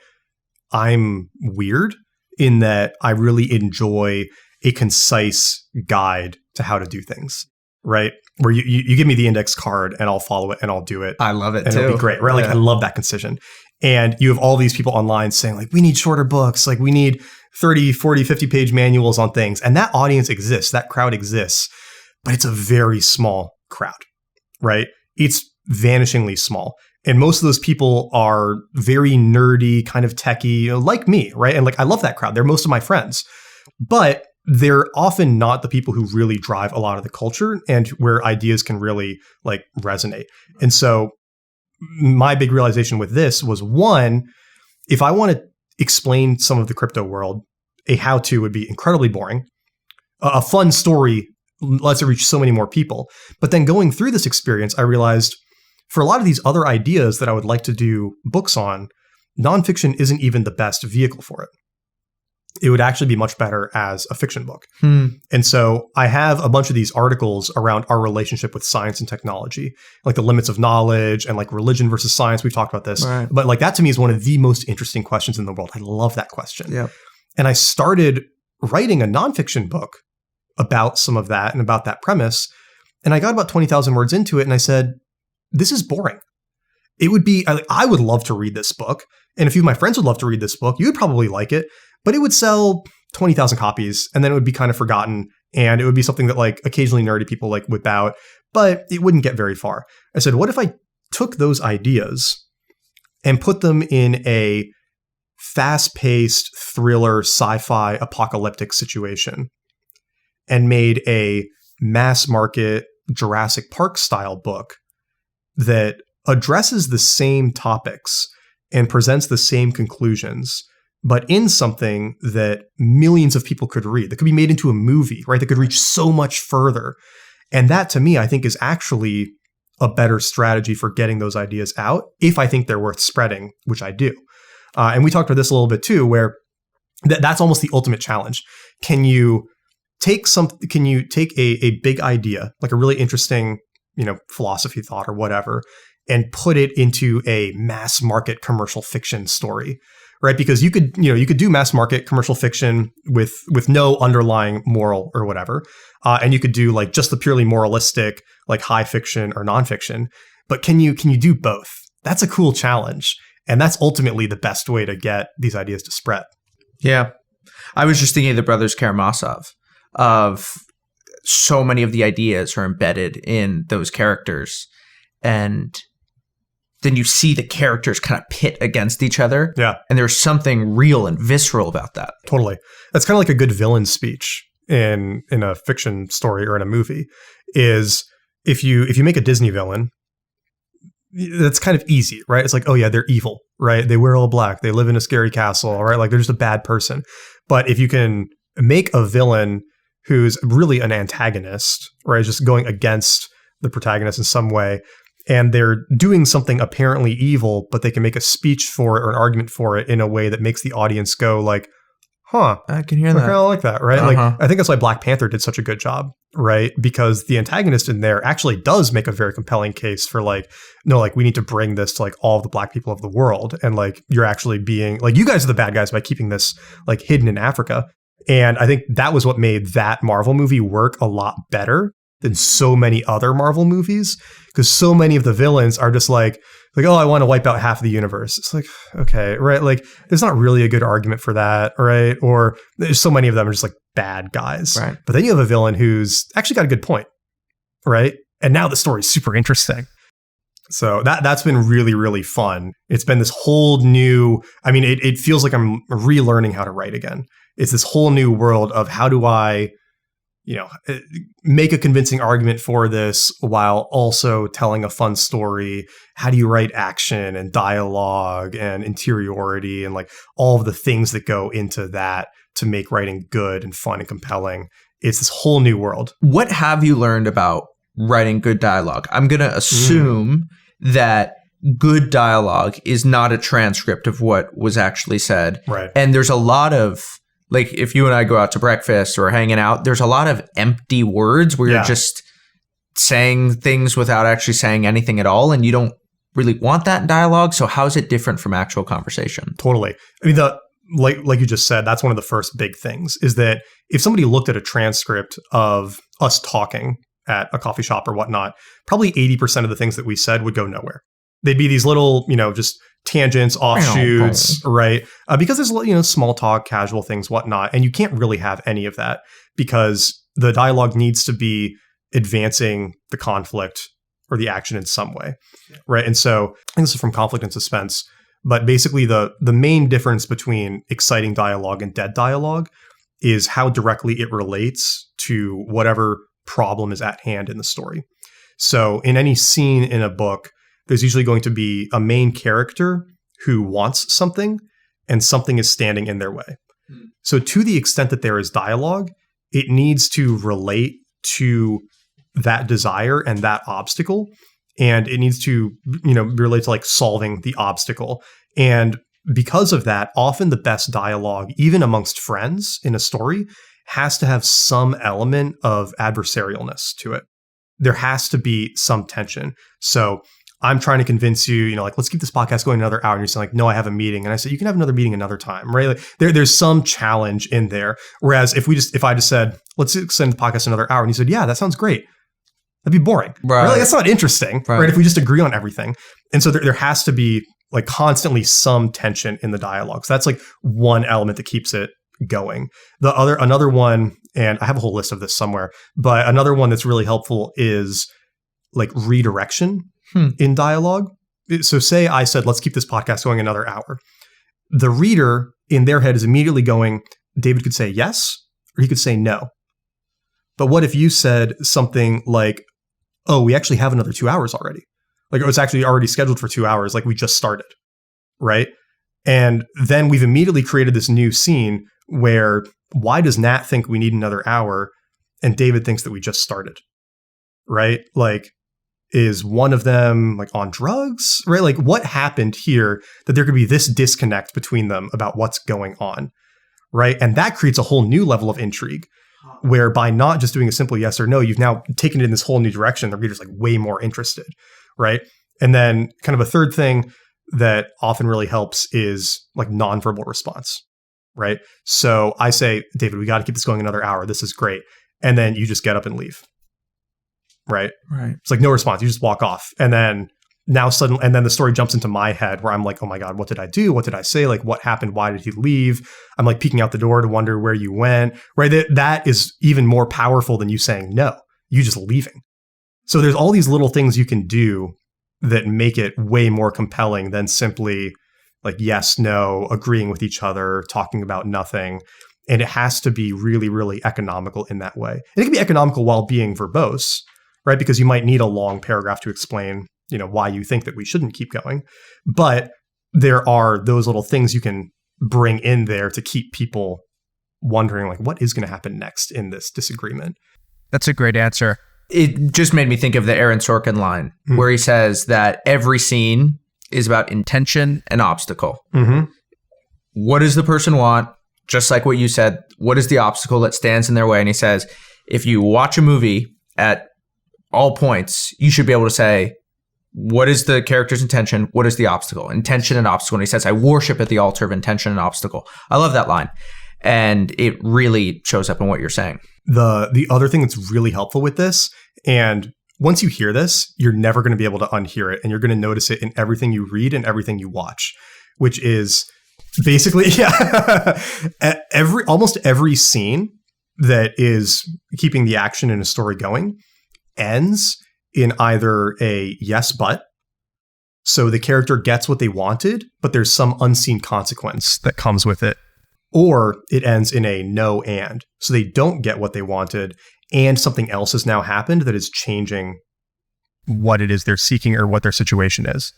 I'm weird in that I really enjoy a concise guide to how to do things, right? Where you give me the index card and I'll follow it and I'll do it. I love it and too. It'll be great, right? Like I love that concision. And you have all these people online saying like, we need shorter books. Like we need 30, 40, 50 page manuals on things. And that audience exists. That crowd exists, but it's a very small crowd, right? It's vanishingly small. And most of those people are very nerdy, kind of techie, like me, right? And like I love that crowd. They're most of my friends. But they're often not the people who really drive a lot of the culture and where ideas can really like resonate. And so my big realization with this was, one, if I want to explain some of the crypto world, a how-to would be incredibly boring. A fun story lets it reach so many more people. But then going through this experience, I realized for a lot of these other ideas that I would like to do books on, nonfiction isn't even the best vehicle for it. It would actually be much better as a fiction book. And so I have a bunch of these articles around our relationship with science and technology, like the limits of knowledge and like religion versus science. We've talked about this, right. But like that to me is one of the most interesting questions in the world. I love that question. Yep. And I started writing a nonfiction book about some of that and about that premise. And I got about 20,000 words into it and I said, this is boring. It would be, I would love to read this book. And a few of my friends would love to read this book. You would probably like it. But it would sell 20,000 copies and then it would be kind of forgotten. And it would be something that like occasionally nerdy people like whip out, but it wouldn't get very far. I said, what if I took those ideas and put them in a fast-paced thriller, sci-fi, apocalyptic situation and made a mass market Jurassic Park style book that addresses the same topics and presents the same conclusions, but in something that millions of people could read, that could be made into a movie, right? That could reach so much further. And that to me, I think is actually a better strategy for getting those ideas out if I think they're worth spreading, which I do. And we talked about this a little bit too, where that's almost the ultimate challenge. Can you take a big idea, like a really interesting, philosophy thought or whatever, and put it into a mass market commercial fiction story? Right, because you could do mass market commercial fiction with no underlying moral or whatever, and you could do like just the purely moralistic like high fiction or nonfiction. But can you do both? That's a cool challenge, and that's ultimately the best way to get these ideas to spread. Yeah, I was just thinking of the brothers Karamazov. Of so many of the ideas are embedded in those characters, and then you see the characters kind of pit against each other. Yeah. And there's something real and visceral about that. Totally. That's kind of like a good villain speech in a fiction story or in a movie is if you make a Disney villain, that's kind of easy, right? It's like, oh yeah, they're evil, right? They wear all black. They live in a scary castle, right? Like they're just a bad person. But if you can make a villain who's really an antagonist, right? Just going against the protagonist in some way, and they're doing something apparently evil, but they can make a speech for it or an argument for it in a way that makes the audience go like, huh, I can hear that. I kind of like that, right? Like, I think that's why Black Panther did such a good job, right? Because the antagonist in there actually does make a very compelling case for like, no, like we need to bring this to like all of the black people of the world. And like, you're actually being like, you guys are the bad guys by keeping this like hidden in Africa. And I think that was what made that Marvel movie work a lot better than so many other Marvel movies, because so many of the villains are just like, oh, I want to wipe out half of the universe. It's like, okay, right? Like, there's not really a good argument for that, right? Or there's so many of them are just like bad guys. Right. But then you have a villain who's actually got a good point, right? And now the story's super interesting. So that's been really, really fun. It's been this whole new, I mean, it feels like I'm relearning how to write again. It's this whole new world of how do I make a convincing argument for this while also telling a fun story? How do you write action and dialogue and interiority and like all of the things that go into that to make writing good and fun and compelling? It's this whole new world. What have you learned about writing good dialogue? I'm going to assume that good dialogue is not a transcript of what was actually said. Right. And there's a lot of, like, if you and I go out to breakfast or hanging out, there's a lot of empty words where you're just saying things without actually saying anything at all. And you don't really want that in dialogue. So how is it different from actual conversation? Totally. I mean, like you just said, that's one of the first big things is that if somebody looked at a transcript of us talking at a coffee shop or whatnot, probably 80% of the things that we said would go nowhere. They'd be these little, just tangents, offshoots, right? Because there's, small talk, casual things, whatnot. And you can't really have any of that because the dialogue needs to be advancing the conflict or the action in some way, right? And so I think this is from Conflict and Suspense, but basically the main difference between exciting dialogue and dead dialogue is how directly it relates to whatever problem is at hand in the story. So in any scene in a book, there's usually going to be a main character who wants something and something is standing in their way. So to the extent that there is dialogue, it needs to relate to that desire and that obstacle. And it needs to, relate to like solving the obstacle. And because of that, often the best dialogue, even amongst friends in a story, has to have some element of adversarialness to it. There has to be some tension. So I'm trying to convince you, let's keep this podcast going another hour. And you're saying like, no, I have a meeting. And I said, you can have another meeting another time, right? Like there's some challenge in there. Whereas if I just said, let's extend the podcast another hour. And you said, yeah, that sounds great. That'd be boring. Right. Really, that's not interesting, right? If we just agree on everything. And so there has to be like constantly some tension in the dialogue. So that's like one element that keeps it going. Another one, and I have a whole list of this somewhere, but another one that's really helpful is like redirection in dialogue. So say I said, let's keep this podcast going another hour. The reader in their head is immediately going, David could say yes, or he could say no. But what if you said something like, oh, we actually have another 2 hours already. Like it was actually already scheduled for 2 hours. Like we just started. Right. And then we've immediately created this new scene where why does Nat think we need another hour? And David thinks that we just started. Right. Like, is one of them like on drugs, right? Like what happened here that there could be this disconnect between them about what's going on, right? And that creates a whole new level of intrigue where by not just doing a simple yes or no, you've now taken it in this whole new direction. The reader's like way more interested, right? And then kind of a third thing that often really helps is like nonverbal response, right? So I say, David, we got to keep this going another hour. This is great. And then you just get up and leave. Right. It's like no response. You just walk off. And then the story jumps into my head where I'm like, oh my God, what did I do? What did I say? Like what happened? Why did he leave? I'm like peeking out the door to wonder where you went. Right. That is even more powerful than you saying no, you just leaving. So there's all these little things you can do that make it way more compelling than simply like yes, no, agreeing with each other, talking about nothing. And it has to be really, really economical in that way. And it can be economical while being verbose. Right? Because you might need a long paragraph to explain, why you think that we shouldn't keep going. But there are those little things you can bring in there to keep people wondering, like, what is going to happen next in this disagreement? That's a great answer. It just made me think of the Aaron Sorkin line where he says that every scene is about intention and obstacle. Mm-hmm. What does the person want? Just like what you said, what is the obstacle that stands in their way? And he says, if you watch a movie at all points, you should be able to say, what is the character's intention? What is the obstacle? Intention and obstacle. And he says, I worship at the altar of intention and obstacle. I love that line. And it really shows up in what you're saying. The other thing that's really helpful with this, and once you hear this, you're never going to be able to unhear it. And you're going to notice it in everything you read and everything you watch, which is basically, almost every scene that is keeping the action in a story going ends in either a yes, but. So the character gets what they wanted, but there's some unseen consequence that comes with it. Or it ends in a no and. So they don't get what they wanted, and something else has now happened that is changing what it is they're seeking or what their situation is.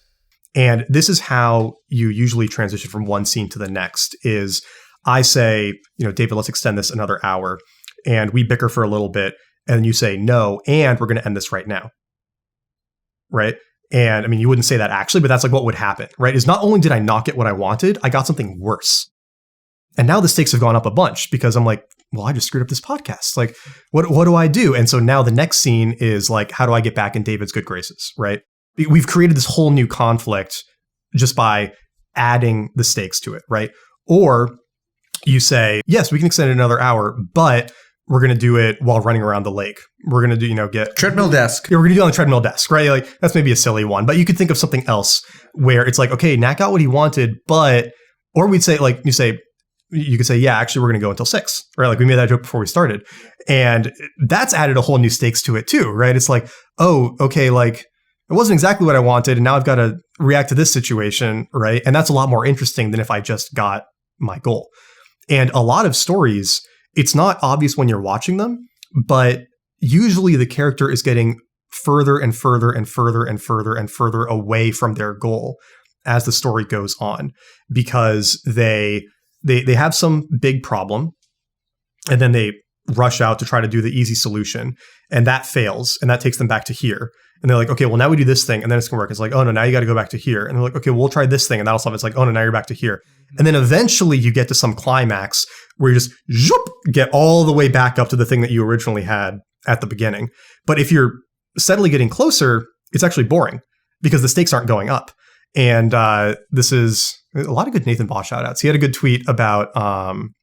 And this is how you usually transition from one scene to the next is I say, David, let's extend this another hour. And we bicker for a little bit. And then you say, no, and we're going to end this right now. Right? And I mean, you wouldn't say that actually, but that's like what would happen, right? Is not only did I not get what I wanted, I got something worse. And now the stakes have gone up a bunch because I'm like, well, I just screwed up this podcast. Like, what do I do? And so now the next scene is like, how do I get back in David's good graces, right? We've created this whole new conflict just by adding the stakes to it, right? Or you say, yes, we can extend it another hour, but we're going to do it while running around the lake. We're going to do, get treadmill desk. Yeah, we're going to do it on the treadmill desk, right? Like that's maybe a silly one, but you could think of something else where it's like, okay, Nat got what he wanted, but, or we'd say like, you could say, yeah, actually we're going to go until 6, right? Like we made that joke before we started. And that's added a whole new stakes to it too, right? It's like, oh, okay, like it wasn't exactly what I wanted, and now I've got to react to this situation, right? And that's a lot more interesting than if I just got my goal. And a lot of stories, it's not obvious when you're watching them, but usually the character is getting further and further and further and further and further away from their goal as the story goes on, because they have some big problem, and then they rush out to try to do the easy solution, and that fails, and that takes them back to here. And they're like, okay, well, now we do this thing, and then it's gonna work. It's like, oh no, now you got to go back to here. And they're like, okay, well, we'll try this thing, and that'll solve it. It's like, oh no, now you're back to here. And then eventually you get to some climax where you just get all the way back up to the thing that you originally had at the beginning. But if you're steadily getting closer, it's actually boring because the stakes aren't going up. And this is a lot of good Nathan Bosch shout outs. He had a good tweet about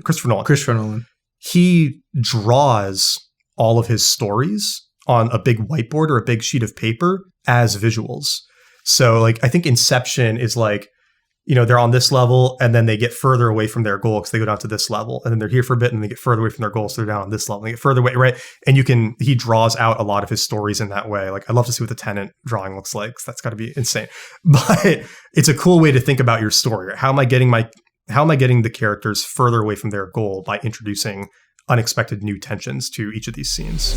Christopher Nolan. He draws all of his stories on a big whiteboard or a big sheet of paper as visuals. So like, I think Inception is like, you know, they're on this level and then they get further away from their goal because they go down to this level, and then they're here for a bit and they get further away from their goal. So they're down on this level and they get further away, right? And he draws out a lot of his stories in that way. Like, I'd love to see what the Tenant drawing looks like, because that's got to be insane. But it's a cool way to think about your story. Right? How am I getting the characters further away from their goal by introducing unexpected new tensions to each of these scenes?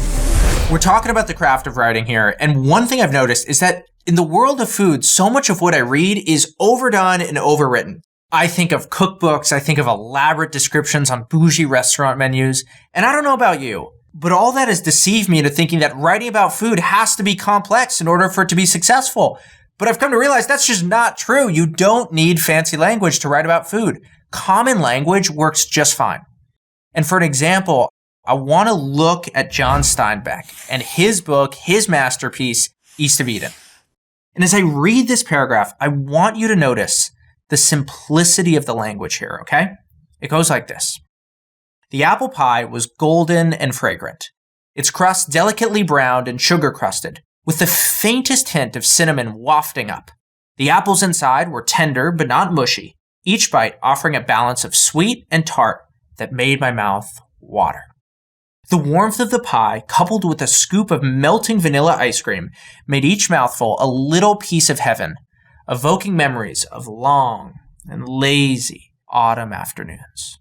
We're talking about the craft of writing here, and one thing I've noticed is that in the world of food, so much of what I read is overdone and overwritten. I think of cookbooks, I think of elaborate descriptions on bougie restaurant menus, and I don't know about you, but all that has deceived me into thinking that writing about food has to be complex in order for it to be successful. But I've come to realize that's just not true. You don't need fancy language to write about food. Common language works just fine. And for an example, I want to look at John Steinbeck and his book, his masterpiece, East of Eden. And as I read this paragraph, I want you to notice the simplicity of the language here, okay? It goes like this. The apple pie was golden and fragrant, its crust delicately browned and sugar-crusted, with the faintest hint of cinnamon wafting up. The apples inside were tender but not mushy, each bite offering a balance of sweet and tart that made my mouth water. The warmth of the pie, coupled with a scoop of melting vanilla ice cream, made each mouthful a little piece of heaven, evoking memories of long and lazy autumn afternoons.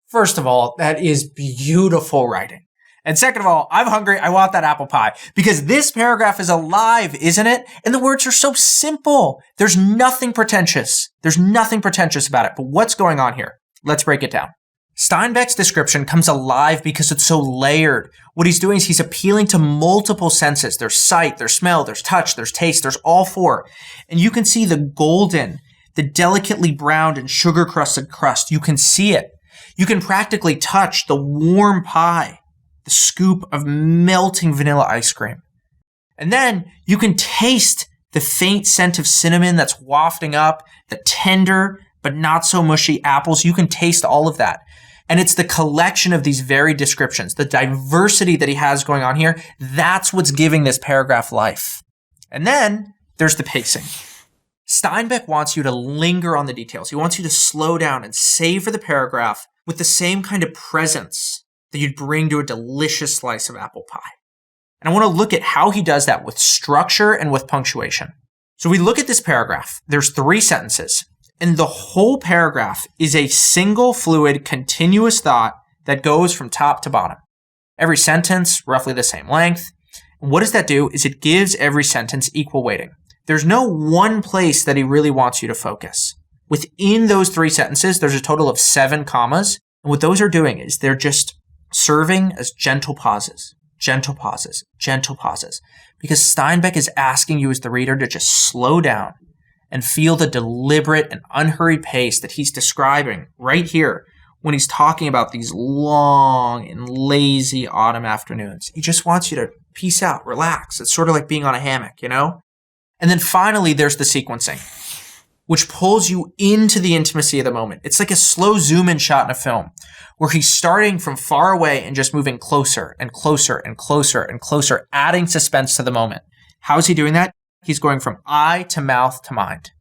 First of all, that is beautiful writing. And second of all, I'm hungry. I want that apple pie, because this paragraph is alive, isn't it? And the words are so simple. There's nothing pretentious. There's nothing pretentious about it. But what's going on here? Let's break it down. Steinbeck's description comes alive because it's so layered. What he's doing is he's appealing to multiple senses. There's sight, there's smell, there's touch, there's taste, there's all four. And you can see the golden, the delicately browned and sugar-crusted crust. You can see it. You can practically touch the warm pie, the scoop of melting vanilla ice cream. And then you can taste the faint scent of cinnamon that's wafting up, the tender but not so mushy apples. You can taste all of that. And it's the collection of these varied descriptions, the diversity that he has going on here. That's what's giving this paragraph life. And then there's the pacing. Steinbeck wants you to linger on the details. He wants you to slow down and savor the paragraph with the same kind of presence that you'd bring to a delicious slice of apple pie. And I want to look at how he does that with structure and with punctuation. So we look at this paragraph. There's 3 sentences. And the whole paragraph is a single fluid, continuous thought that goes from top to bottom. Every sentence, roughly the same length. And what does that do is it gives every sentence equal weighting. There's no one place that he really wants you to focus. Within those 3 sentences, there's a total of 7 commas. And what those are doing is they're just serving as gentle pauses, gentle pauses, gentle pauses. Because Steinbeck is asking you as the reader to just slow down and feel the deliberate and unhurried pace that he's describing right here when he's talking about these long and lazy autumn afternoons. He just wants you to peace out, relax. It's sort of like being on a hammock, you know? And then finally, there's the sequencing, which pulls you into the intimacy of the moment. It's like a slow zoom-in shot in a film where he's starting from far away and just moving closer and closer and closer and closer, adding suspense to the moment. How is he doing that? He's going from eye to mouth to mind.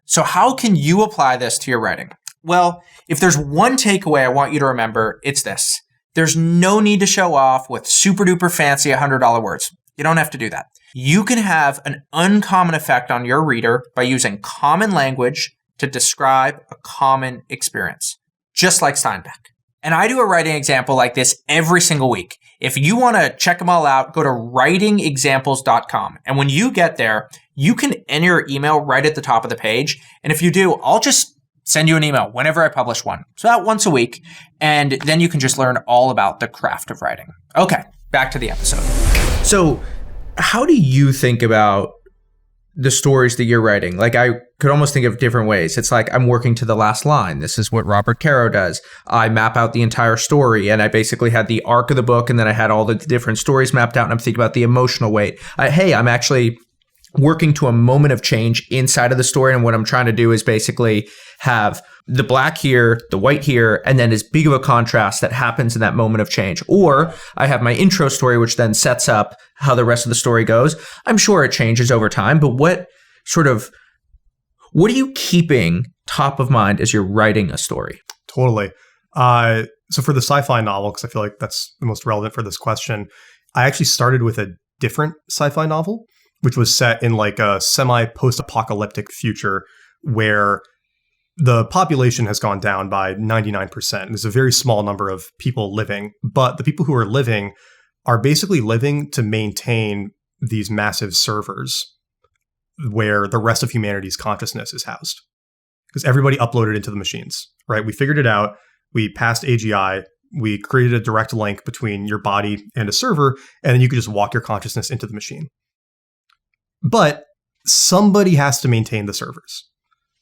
So how can you apply this to your writing? Well, if there's one takeaway I want you to remember, it's this. There's no need to show off with super duper fancy $100 words. You don't have to do that. You can have an uncommon effect on your reader by using common language to describe a common experience, just like Steinbeck. And I do a writing example like this every single week. If you want to check them all out, go to writingexamples.com. And when you get there, you can enter your email right at the top of the page. And if you do, I'll just send you an email whenever I publish one. So about once a week. And then you can just learn all about the craft of writing. Okay, back to the episode. So how do you think about the stories that you're writing? Like, I could almost think of different ways. It's like, I'm working to the last line. This is what Robert Caro does. I map out the entire story, and I basically had the arc of the book, and then I had all the different stories mapped out, and I'm thinking about the emotional weight. I'm actually working to a moment of change inside of the story, and what I'm trying to do is basically have the black here, the white here, and then as big of a contrast that happens in that moment of change. Or I have my intro story, which then sets up how the rest of the story goes. I'm sure it changes over time, but what are you keeping top of mind as you're writing a story? Totally. So for the sci-fi novel, because I feel like that's the most relevant for this question, I actually started with a different sci-fi novel, which was set in like a semi-post-apocalyptic future where the population has gone down by 99%. There's a very small number of people living, but the people who are living are basically living to maintain these massive servers where the rest of humanity's consciousness is housed. Because everybody uploaded into the machines, right? We figured it out. We passed AGI. We created a direct link between your body and a server, and then you could just walk your consciousness into the machine. But somebody has to maintain the servers,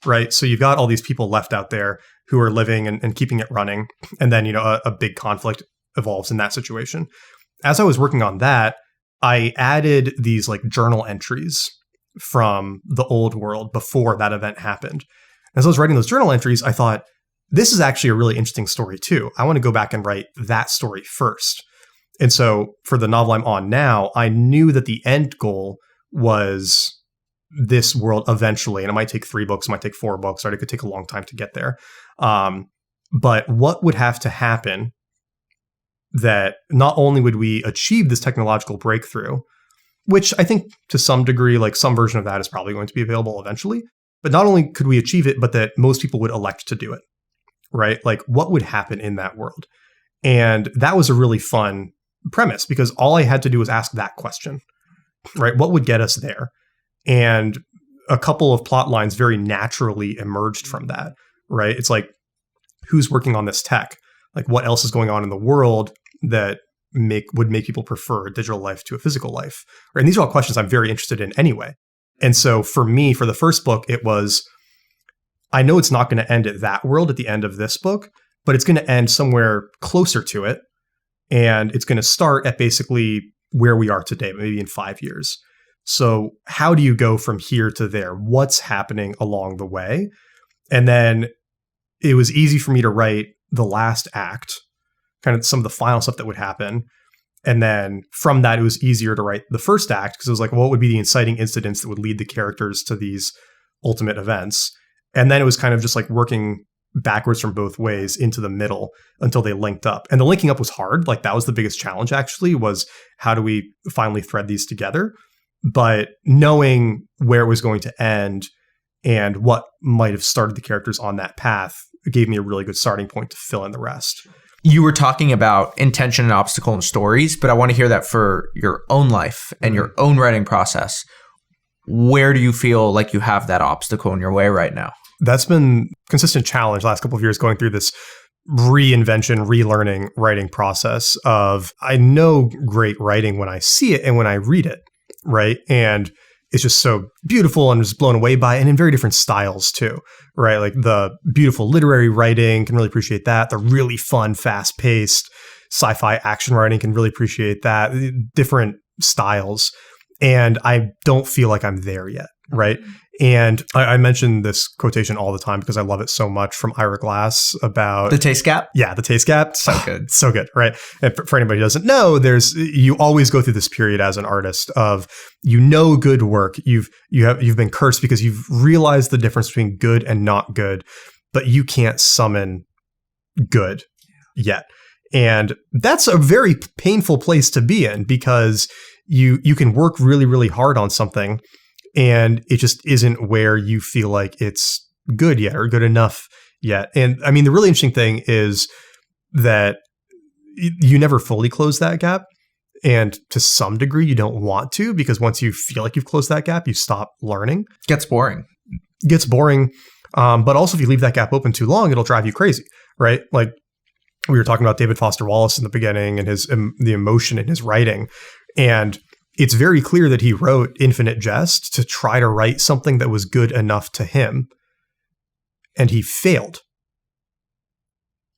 right? So you've got all these people left out there who are living and keeping it running. And then, a big conflict evolves in that situation. As I was working on that, I added these like journal entries from the old world before that event happened. As I was writing those journal entries, I thought, this is actually a really interesting story too. I want to go back and write that story first. And so for the novel I'm on now, I knew that the end goal was this world eventually. And it might take 3 books, it might take 4 books, or it could take a long time to get there. But what would have to happen that not only would we achieve this technological breakthrough, which I think to some degree, like some version of that is probably going to be available eventually, but not only could we achieve it, but that most people would elect to do it, right? Like what would happen in that world? And that was a really fun premise because all I had to do was ask that question, right? What would get us there? And a couple of plot lines very naturally emerged from that, right? It's like, who's working on this tech? Like what else is going on in the world that would make people prefer a digital life to a physical life? Right? And these are all questions I'm very interested in anyway. And so for me, for the first book, it was, I know it's not going to end at that world at the end of this book, but it's going to end somewhere closer to it. And it's going to start at basically where we are today, maybe in 5 years. So how do you go from here to there? What's happening along the way? And then it was easy for me to write the last act, kind of some of the final stuff that would happen. And then from that, it was easier to write the first act because it was like, well, what would be the inciting incidents that would lead the characters to these ultimate events? And then it was kind of just like working backwards from both ways into the middle until they linked up. And the linking up was hard. Like that was the biggest challenge actually, was how do we finally thread these together? But knowing where it was going to end and what might have started the characters on that path gave me a really good starting point to fill in the rest. You were talking about intention and obstacle in stories, but I want to hear that for your own life and your own writing process. Where do you feel like you have that obstacle in your way right now? That's been a consistent challenge the last couple of years, going through this reinvention, relearning writing process of, I know great writing when I see it and when I read it, right? And it's just so beautiful and just blown away by it, and in very different styles too, right? Like the beautiful literary writing, can really appreciate that. The really fun, fast-paced sci-fi action writing, can really appreciate that. Different styles. And I don't feel like I'm there yet, right? And I mention this quotation all the time because I love it so much, from Ira Glass about the taste gap. Yeah, the taste gap. So good. So good, right? And for anybody who doesn't know, you always go through this period as an artist of, good work. You've been cursed because you've realized the difference between good and not good, but you can't summon good yet. And that's a very painful place to be in because you can work really, really hard on something and it just isn't where you feel like it's good yet or good enough yet. And I mean, the really interesting thing is that you never fully close that gap. And to some degree, you don't want to, because once you feel like you've closed that gap, you stop learning. Gets boring. But also if you leave that gap open too long, it'll drive you crazy, right? Like we were talking about David Foster Wallace in the beginning and the emotion in his writing. And it's very clear that he wrote Infinite Jest to try to write something that was good enough to him. And he failed.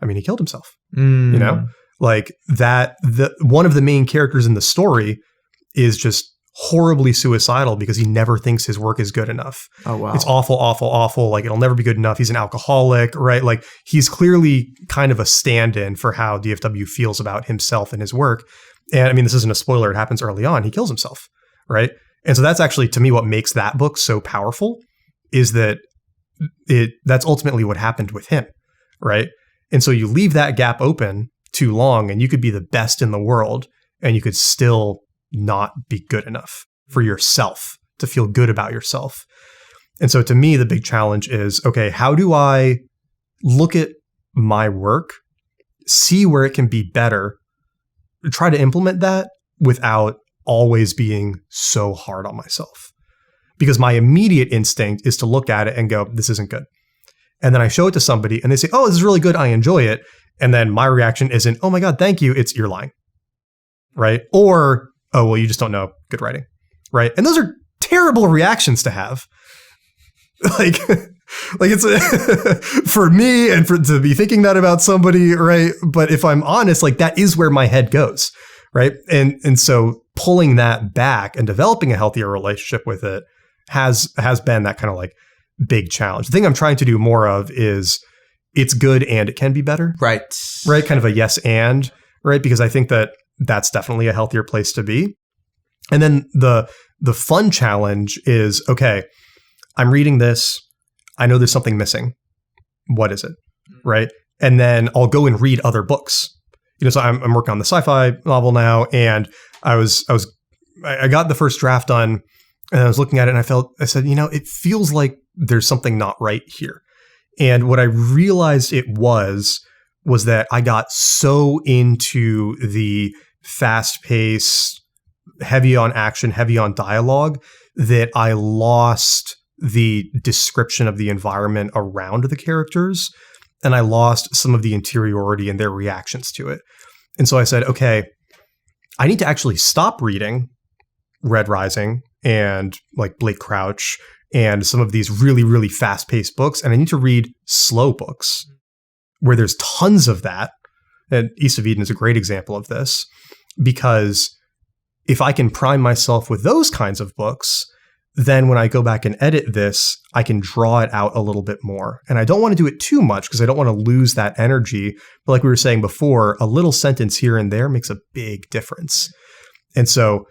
I mean, he killed himself, you know, like that. One of the main characters in the story is just horribly suicidal because he never thinks his work is good enough. Oh, wow. It's awful, awful, awful. Like it'll never be good enough. He's an alcoholic, right? Like he's clearly kind of a stand-in for how DFW feels about himself and his work. And I mean, this isn't a spoiler. It happens early on. He kills himself, right? And so that's actually, to me, what makes that book so powerful is that that's ultimately what happened with him, right? And so you leave that gap open too long and you could be the best in the world and you could still not be good enough for yourself to feel good about yourself. And so to me, the big challenge is, okay, how do I look at my work, see where it can be better, try to implement that without always being so hard on myself? Because my immediate instinct is to look at it and go, this isn't good. And then I show it to somebody and they say, oh, this is really good. I enjoy it. And then my reaction isn't, oh my God, thank you. It's you're lying. Right? Or, oh, well, you just don't know good writing. Right? And those are terrible reactions to have. Like it's for me and to be thinking that about somebody, right? But if I'm honest, like that is where my head goes, right? And so pulling that back and developing a healthier relationship with it has been that kind of like big challenge. The thing I'm trying to do more of is it's good and it can be better. Right. Right. Kind of a yes and, right? Because I think that that's definitely a healthier place to be. And then the fun challenge is, okay, I'm reading this. I know there's something missing. What is it? Right. And then I'll go and read other books. You know, so I'm working on the sci-fi novel now. And I got the first draft done and I was looking at it and I said, you know, it feels like there's something not right here. And what I realized it was that I got so into the fast-paced, heavy on action, heavy on dialogue that I lost the description of the environment around the characters, and I lost some of the interiority and their reactions to it. And so I said, okay, I need to actually stop reading Red Rising and like Blake Crouch and some of these really, really fast-paced books, and I need to read slow books where there's tons of that. And East of Eden is a great example of this, because if I can prime myself with those kinds of books, then when I go back and edit this, I can draw it out a little bit more. And I don't want to do it too much because I don't want to lose that energy. But like we were saying before, a little sentence here and there makes a big difference. And so,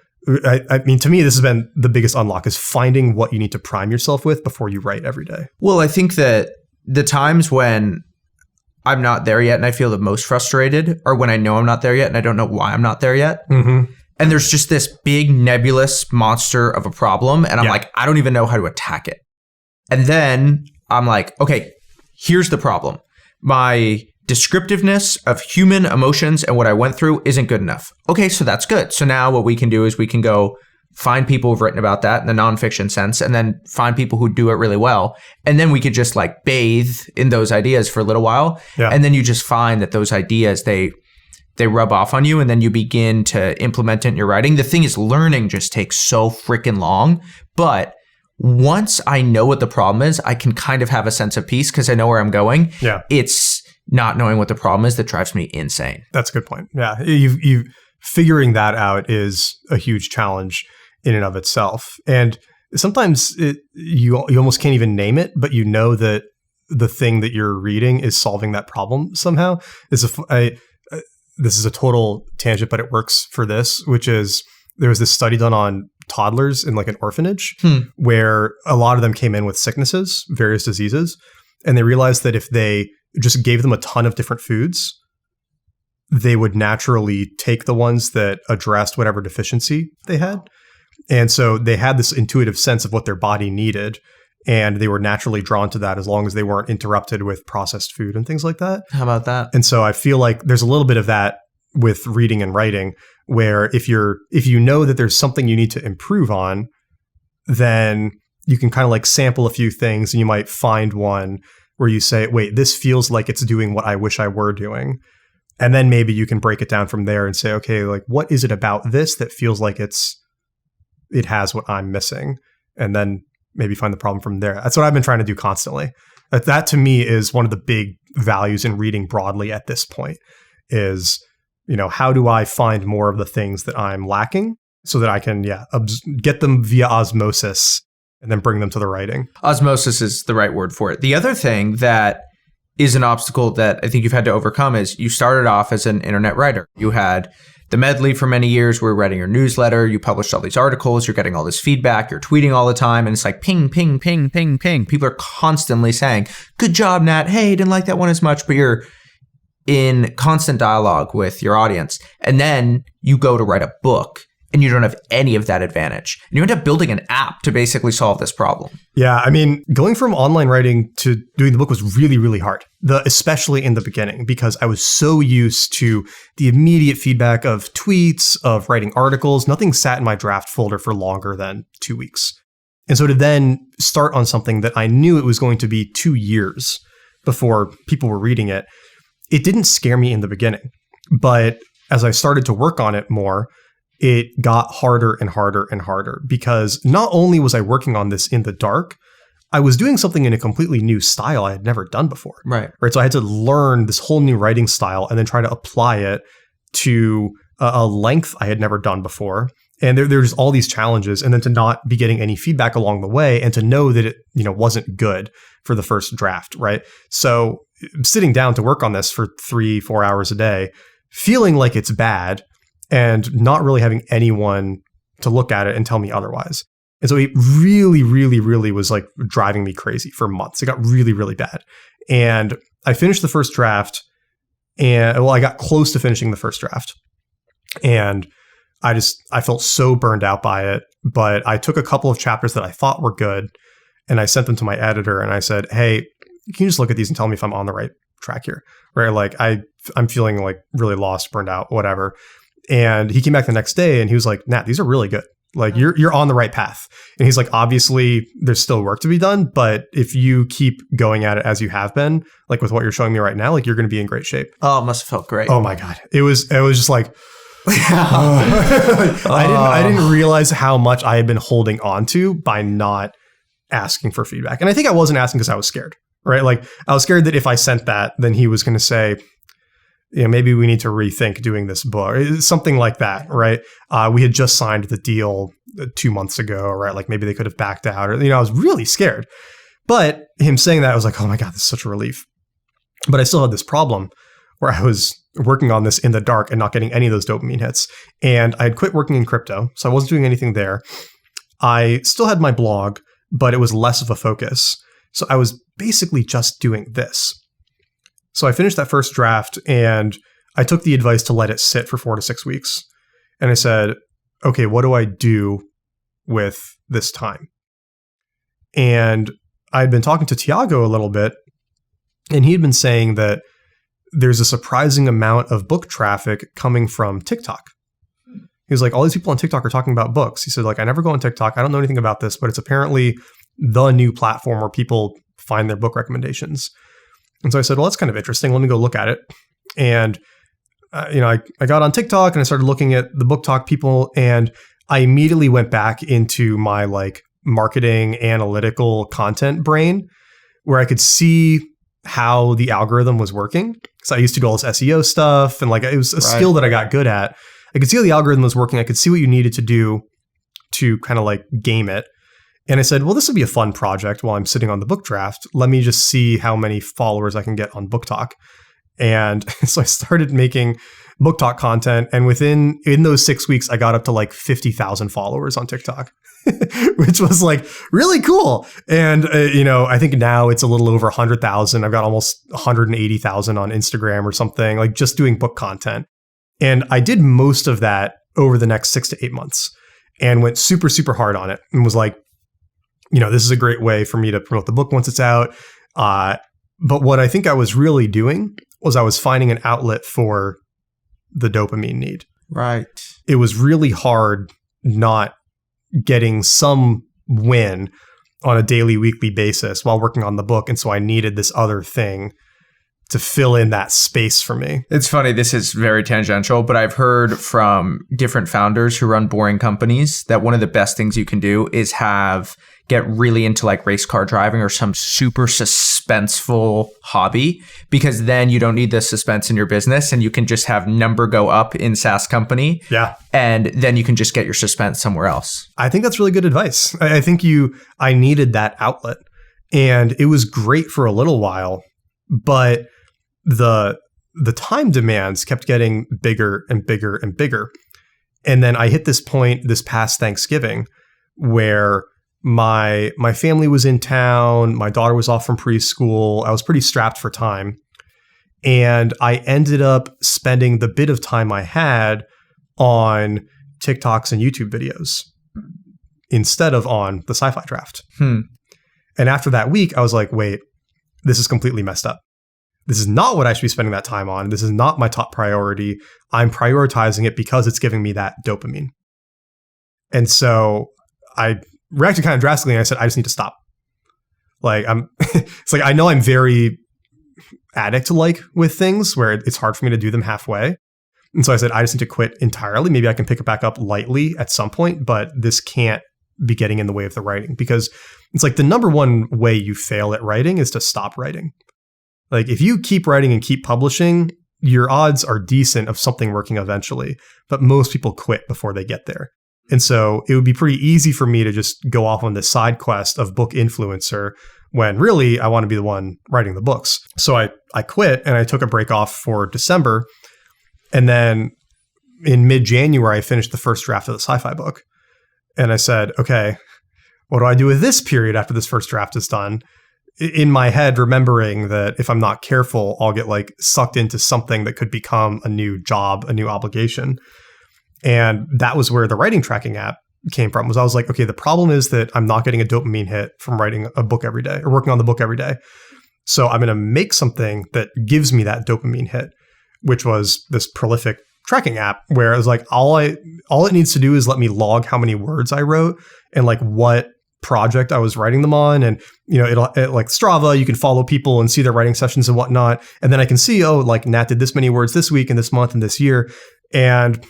I mean, to me, this has been the biggest unlock, is finding what you need to prime yourself with before you write every day. Well, I think that the times when I'm not there yet and I feel the most frustrated are when I know I'm not there yet and I don't know why I'm not there yet. Mm-hmm. And there's just this big nebulous monster of a problem. And I'm like, I don't even know how to attack it. And then I'm like, okay, here's the problem. My descriptiveness of human emotions and what I went through isn't good enough. Okay, so that's good. So now what we can do is we can go find people who've written about that in the nonfiction sense, and then find people who do it really well. And then we could just like bathe in those ideas for a little while. Yeah. And then you just find that those ideas, they rub off on you, and then you begin to implement it in your writing. The thing is, learning just takes so freaking long. But once I know what the problem is, I can kind of have a sense of peace because I know where I'm going. Yeah. It's not knowing what the problem is that drives me insane. That's a good point. Yeah. You figuring that out is a huge challenge in and of itself. And sometimes you almost can't even name it, but you know that the thing that you're reading is solving that problem somehow. This is a total tangent, but it works for this, which is there was this study done on toddlers in like an orphanage where a lot of them came in with sicknesses, various diseases. And they realized that if they just gave them a ton of different foods, they would naturally take the ones that addressed whatever deficiency they had. And so they had this intuitive sense of what their body needed. And they were naturally drawn to that as long as they weren't interrupted with processed food and things like that. How about that? And so I feel like there's a little bit of that with reading and writing, where if you know that there's something you need to improve on, then you can kind of like sample a few things and you might find one where you say, wait, this feels like it's doing what I wish I were doing. And then maybe you can break it down from there and say, okay, like what is it about this that feels like it has what I'm missing? And then maybe find the problem from there. That's what I've been trying to do constantly. That to me is one of the big values in reading broadly at this point is, how do I find more of the things that I'm lacking so that I can, get them via osmosis and then bring them to the writing. Osmosis is the right word for it. The other thing that is an obstacle that I think you've had to overcome is you started off as an internet writer. You had the Medley for many years, where you're writing your newsletter, you published all these articles, you're getting all this feedback, you're tweeting all the time, and it's like ping, ping, ping, ping, ping. People are constantly saying, good job, Nat. Hey, didn't like that one as much, but you're in constant dialogue with your audience. And then you go to write a book and you don't have any of that advantage. And you end up building an app to basically solve this problem. Yeah, I mean, going from online writing to doing the book was really, really hard, especially in the beginning, because I was so used to the immediate feedback of tweets, of writing articles. Nothing sat in my draft folder for longer than 2 weeks. And so to then start on something that I knew it was going to be 2 years before people were reading it, it didn't scare me in the beginning. But as I started to work on it more, it got harder and harder and harder, because not only was I working on this in the dark, I was doing something in a completely new style I had never done before. Right. So I had to learn this whole new writing style and then try to apply it to a length I had never done before. And there's all these challenges, and then to not be getting any feedback along the way, and to know that it wasn't good for the first draft, right? So sitting down to work on this for 3-4 hours a day, feeling like it's bad, and not really having anyone to look at it and tell me otherwise. And so it really, really, really was like driving me crazy for months. It got really, really bad. And I finished the first draft, and I got close to finishing the first draft. And I felt so burned out by it, but I took a couple of chapters that I thought were good, and I sent them to my editor, and I said, hey, can you just look at these and tell me if I'm on the right track here? Right? Like I'm feeling like really lost, burned out, whatever. And he came back the next day and he was like, Nat, these are really good. Like you're on the right path. And he's like, obviously there's still work to be done, but if you keep going at it as you have been, like with what you're showing me right now, like you're going to be in great shape. Oh, it must have felt great. Oh my God. It was just like, I didn't realize how much I had been holding on to by not asking for feedback. And I think I wasn't asking because I was scared, right? Like I was scared that if I sent that, then he was going to say, maybe we need to rethink doing this book, something like that, right? We had just signed the deal 2 months ago, right? Like maybe they could have backed out, or, I was really scared. But him saying that, I was like, oh my God, this is such a relief. But I still had this problem where I was working on this in the dark and not getting any of those dopamine hits. And I had quit working in crypto, so I wasn't doing anything there. I still had my blog, but it was less of a focus. So I was basically just doing this. So I finished that first draft, and I took the advice to let it sit for 4 to 6 weeks. And I said, okay, what do I do with this time? And I'd been talking to Tiago a little bit, and he had been saying that there's a surprising amount of book traffic coming from TikTok. He was like, all these people on TikTok are talking about books. He said, like, I never go on TikTok. I don't know anything about this, but it's apparently the new platform where people find their book recommendations. And so I said, well, that's kind of interesting. Let me go look at it. And, I got on TikTok and I started looking at the book talk people, and I immediately went back into my like marketing analytical content brain, where I could see how the algorithm was working. So I used to do all this SEO stuff, and like it was a skill that I got good at. I could see how the algorithm was working. I could see what you needed to do to kind of like game it. And I said, well, this would be a fun project while I'm sitting on the book draft. Let me just see how many followers I can get on Book Talk. And so I started making book talk content. And in those 6 weeks, I got up to like 50,000 followers on TikTok, which was like really cool. And, I think now it's a little over 100,000. I've got almost 180,000 on Instagram or something, like just doing book content. And I did most of that over the next 6 to 8 months and went super, super hard on it and was like, this is a great way for me to promote the book once it's out. But what I think I was really doing was I was finding an outlet for the dopamine need. Right. It was really hard not getting some win on a daily, weekly basis while working on the book. And so I needed this other thing to fill in that space for me. It's funny, this is very tangential, but I've heard from different founders who run boring companies that one of the best things you can do is get really into like race car driving or some super suspenseful hobby, because then you don't need the suspense in your business and you can just have number go up in SaaS company. Yeah. And then you can just get your suspense somewhere else. I think that's really good advice. I think I needed that outlet, and it was great for a little while, but the time demands kept getting bigger and bigger and bigger. And then I hit this point this past Thanksgiving where my family was in town, my daughter was off from preschool, I was pretty strapped for time. And I ended up spending the bit of time I had on TikToks and YouTube videos instead of on the sci-fi draft. And after that week, I was like, wait, this is completely messed up. This is not what I should be spending that time on. This is not my top priority. I'm prioritizing it because it's giving me that dopamine. And so I reacted kind of drastically, and I said, I just need to stop. Like it's like, I know I'm very addict-like with things where it's hard for me to do them halfway. And so I said, I just need to quit entirely. Maybe I can pick it back up lightly at some point, but this can't be getting in the way of the writing, because it's like the number one way you fail at writing is to stop writing. Like if you keep writing and keep publishing, your odds are decent of something working eventually, but most people quit before they get there. And so it would be pretty easy for me to just go off on this side quest of book influencer when really I want to be the one writing the books. So I quit and I took a break off for December. And then in mid-January, I finished the first draft of the sci-fi book. And I said, okay, what do I do with this period after this first draft is done? In my head, remembering that if I'm not careful, I'll get like sucked into something that could become a new job, a new obligation. And that was where the writing tracking app came from. I was like, okay, the problem is that I'm not getting a dopamine hit from writing a book every day or working on the book every day. So I'm going to make something that gives me that dopamine hit, which was this prolific tracking app where it was like, all it needs to do is let me log how many words I wrote and like what project I was writing them on. And, it like Strava, you can follow people and see their writing sessions and whatnot. And then I can see, like Nat did this many words this week and this month and this year. And,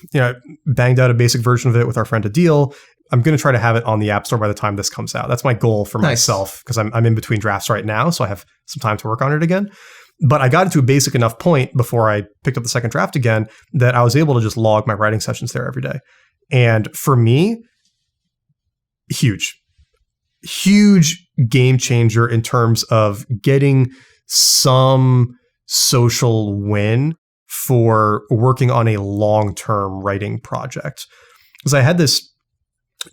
banged out a basic version of it with our friend Adil. I'm going to try to have it on the App Store by the time this comes out. That's my goal for myself, because I'm in between drafts right now. So I have some time to work on it again. But I got it to a basic enough point before I picked up the second draft again that I was able to just log my writing sessions there every day. And for me, huge game changer in terms of getting some social win for working on a long-term writing project. Because I had this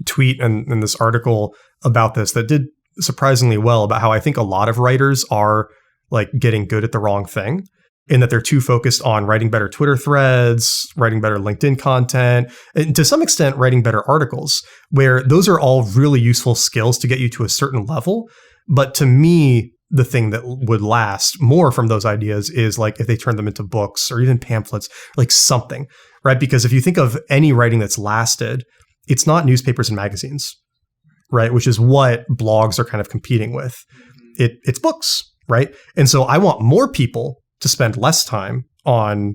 tweet and this article about this that did surprisingly well about how I think a lot of writers are like getting good at the wrong thing, in that they're too focused on writing better Twitter threads, writing better LinkedIn content, and to some extent writing better articles, where those are all really useful skills to get you to a certain level. But to me, the thing that would last more from those ideas is like if they turn them into books or even pamphlets, like something, right? Because if you think of any writing that's lasted, it's not newspapers and magazines, right? Which is what blogs are kind of competing with. It's books, right? And so I want more people to spend less time on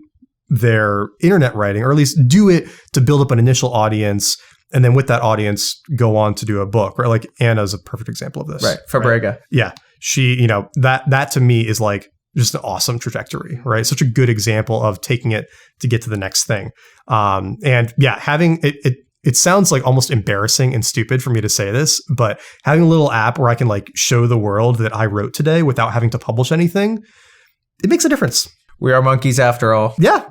their internet writing, or at least do it to build up an initial audience. And then with that audience, go on to do a book, right? Like Anna's a perfect example of this. Right. Fabrega. Right? Yeah. She, that to me is like just an awesome trajectory, right? Such a good example of taking it to get to the next thing. And yeah, having it sounds like almost embarrassing and stupid for me to say this, but having a little app where I can like show the world that I wrote today without having to publish anything, it makes a difference. We are monkeys after all. Yeah.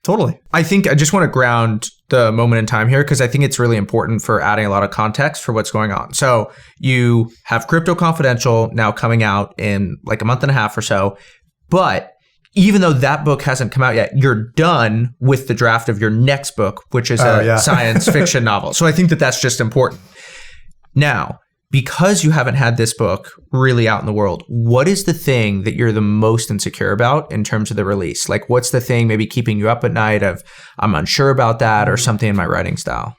Totally. I think I just want to ground the moment in time here because I think it's really important for adding a lot of context for what's going on. So you have Crypto Confidential now coming out in like a month and a half or so. But even though that book hasn't come out yet, you're done with the draft of your next book, which is a science fiction novel. So I think that that's just important. Now, because you haven't had this book really out in the world, what is the thing that you're the most insecure about in terms of the release? Like, what's the thing maybe keeping you up at night of, I'm unsure about that, or something in my writing style?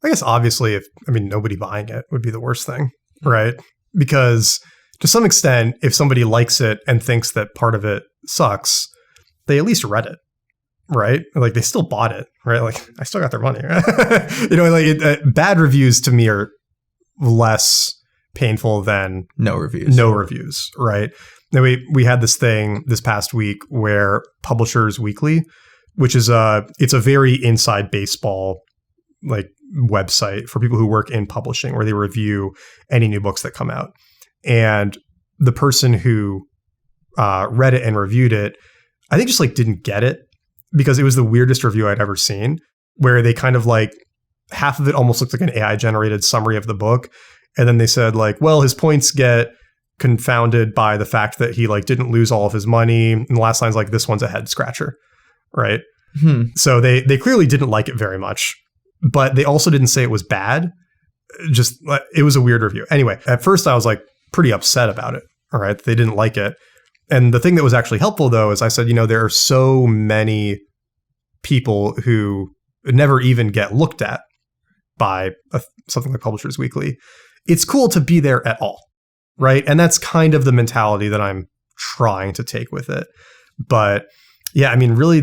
I guess obviously, nobody buying it would be the worst thing, right? Because to some extent, if somebody likes it and thinks that part of it sucks, they at least read it, right? Like they still bought it, right? Like I still got their money. Bad reviews to me are less painful than no reviews, right? Then we had this thing this past week where Publishers Weekly, which is it's a very inside baseball like website for people who work in publishing, where they review any new books that come out. And the person who read it and reviewed it, I think just like didn't get it because it was the weirdest review I'd ever seen, where they kind of like half of it almost looked like an AI generated summary of the book. And then they said like, well, his points get confounded by the fact that he like didn't lose all of his money. And the last line's like, this one's a head scratcher. Right. So they clearly didn't like it very much, but they also didn't say it was bad. Just it was a weird review. Anyway, at first I was like pretty upset about it. All right. They didn't like it. And the thing that was actually helpful though, is I said, there are so many people who never even get looked at by something like Publishers Weekly. It's cool to be there at all, right? And that's kind of the mentality that I'm trying to take with it. But yeah, really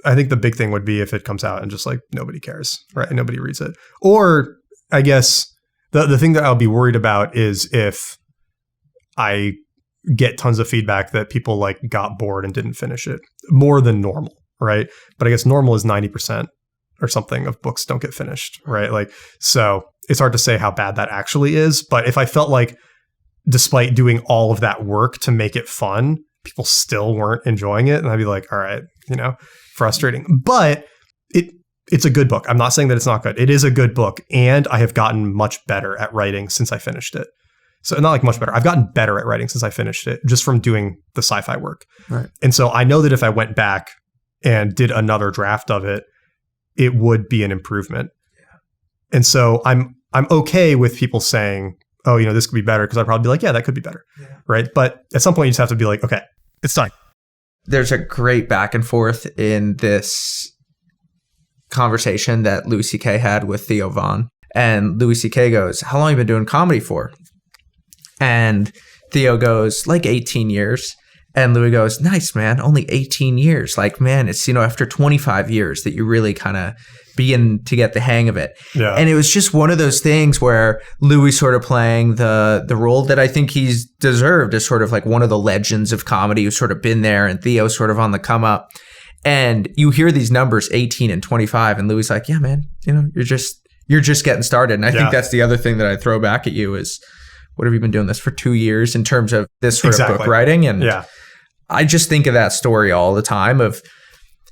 I think the big thing would be if it comes out and just like nobody cares, right? Nobody reads it. Or I guess the thing that I'll be worried about is if I get tons of feedback that people like got bored and didn't finish it more than normal, right? But I guess normal is 90% or something of books don't get finished, right? Like, so it's hard to say how bad that actually is. But if I felt like despite doing all of that work to make it fun, people still weren't enjoying it, and I'd be like, all right, frustrating. But it's a good book. I'm not saying that it's not good. It is a good book. And I have gotten much better at writing since I finished it. So not like much better. I've gotten better at writing since I finished it just from doing the sci-fi work. Right. And so I know that if I went back and did another draft of it, it would be an improvement. Yeah. And so I'm okay with people saying, oh, this could be better, because I'd probably be like, yeah, that could be better. Yeah. Right. But at some point you just have to be like, okay, it's time. There's a great back and forth in this conversation that Louis C.K. had with Theo Von. And Louis C.K. goes, how long have you been doing comedy for? And Theo goes, like 18 years. And Louis goes, nice, man. Only 18 years. Like, man, it's, after 25 years that you really kind of begin to get the hang of it. Yeah. And it was just one of those things where Louis sort of playing the role that I think he's deserved as sort of like one of the legends of comedy who's sort of been there, and Theo sort of on the come up. And you hear these numbers, 18 and 25, and Louis like, yeah, man, you're just getting started. And I think that's the other thing that I throw back at you is, what have you been doing this for 2 years in terms of this sort of book writing? And I just think of that story all the time of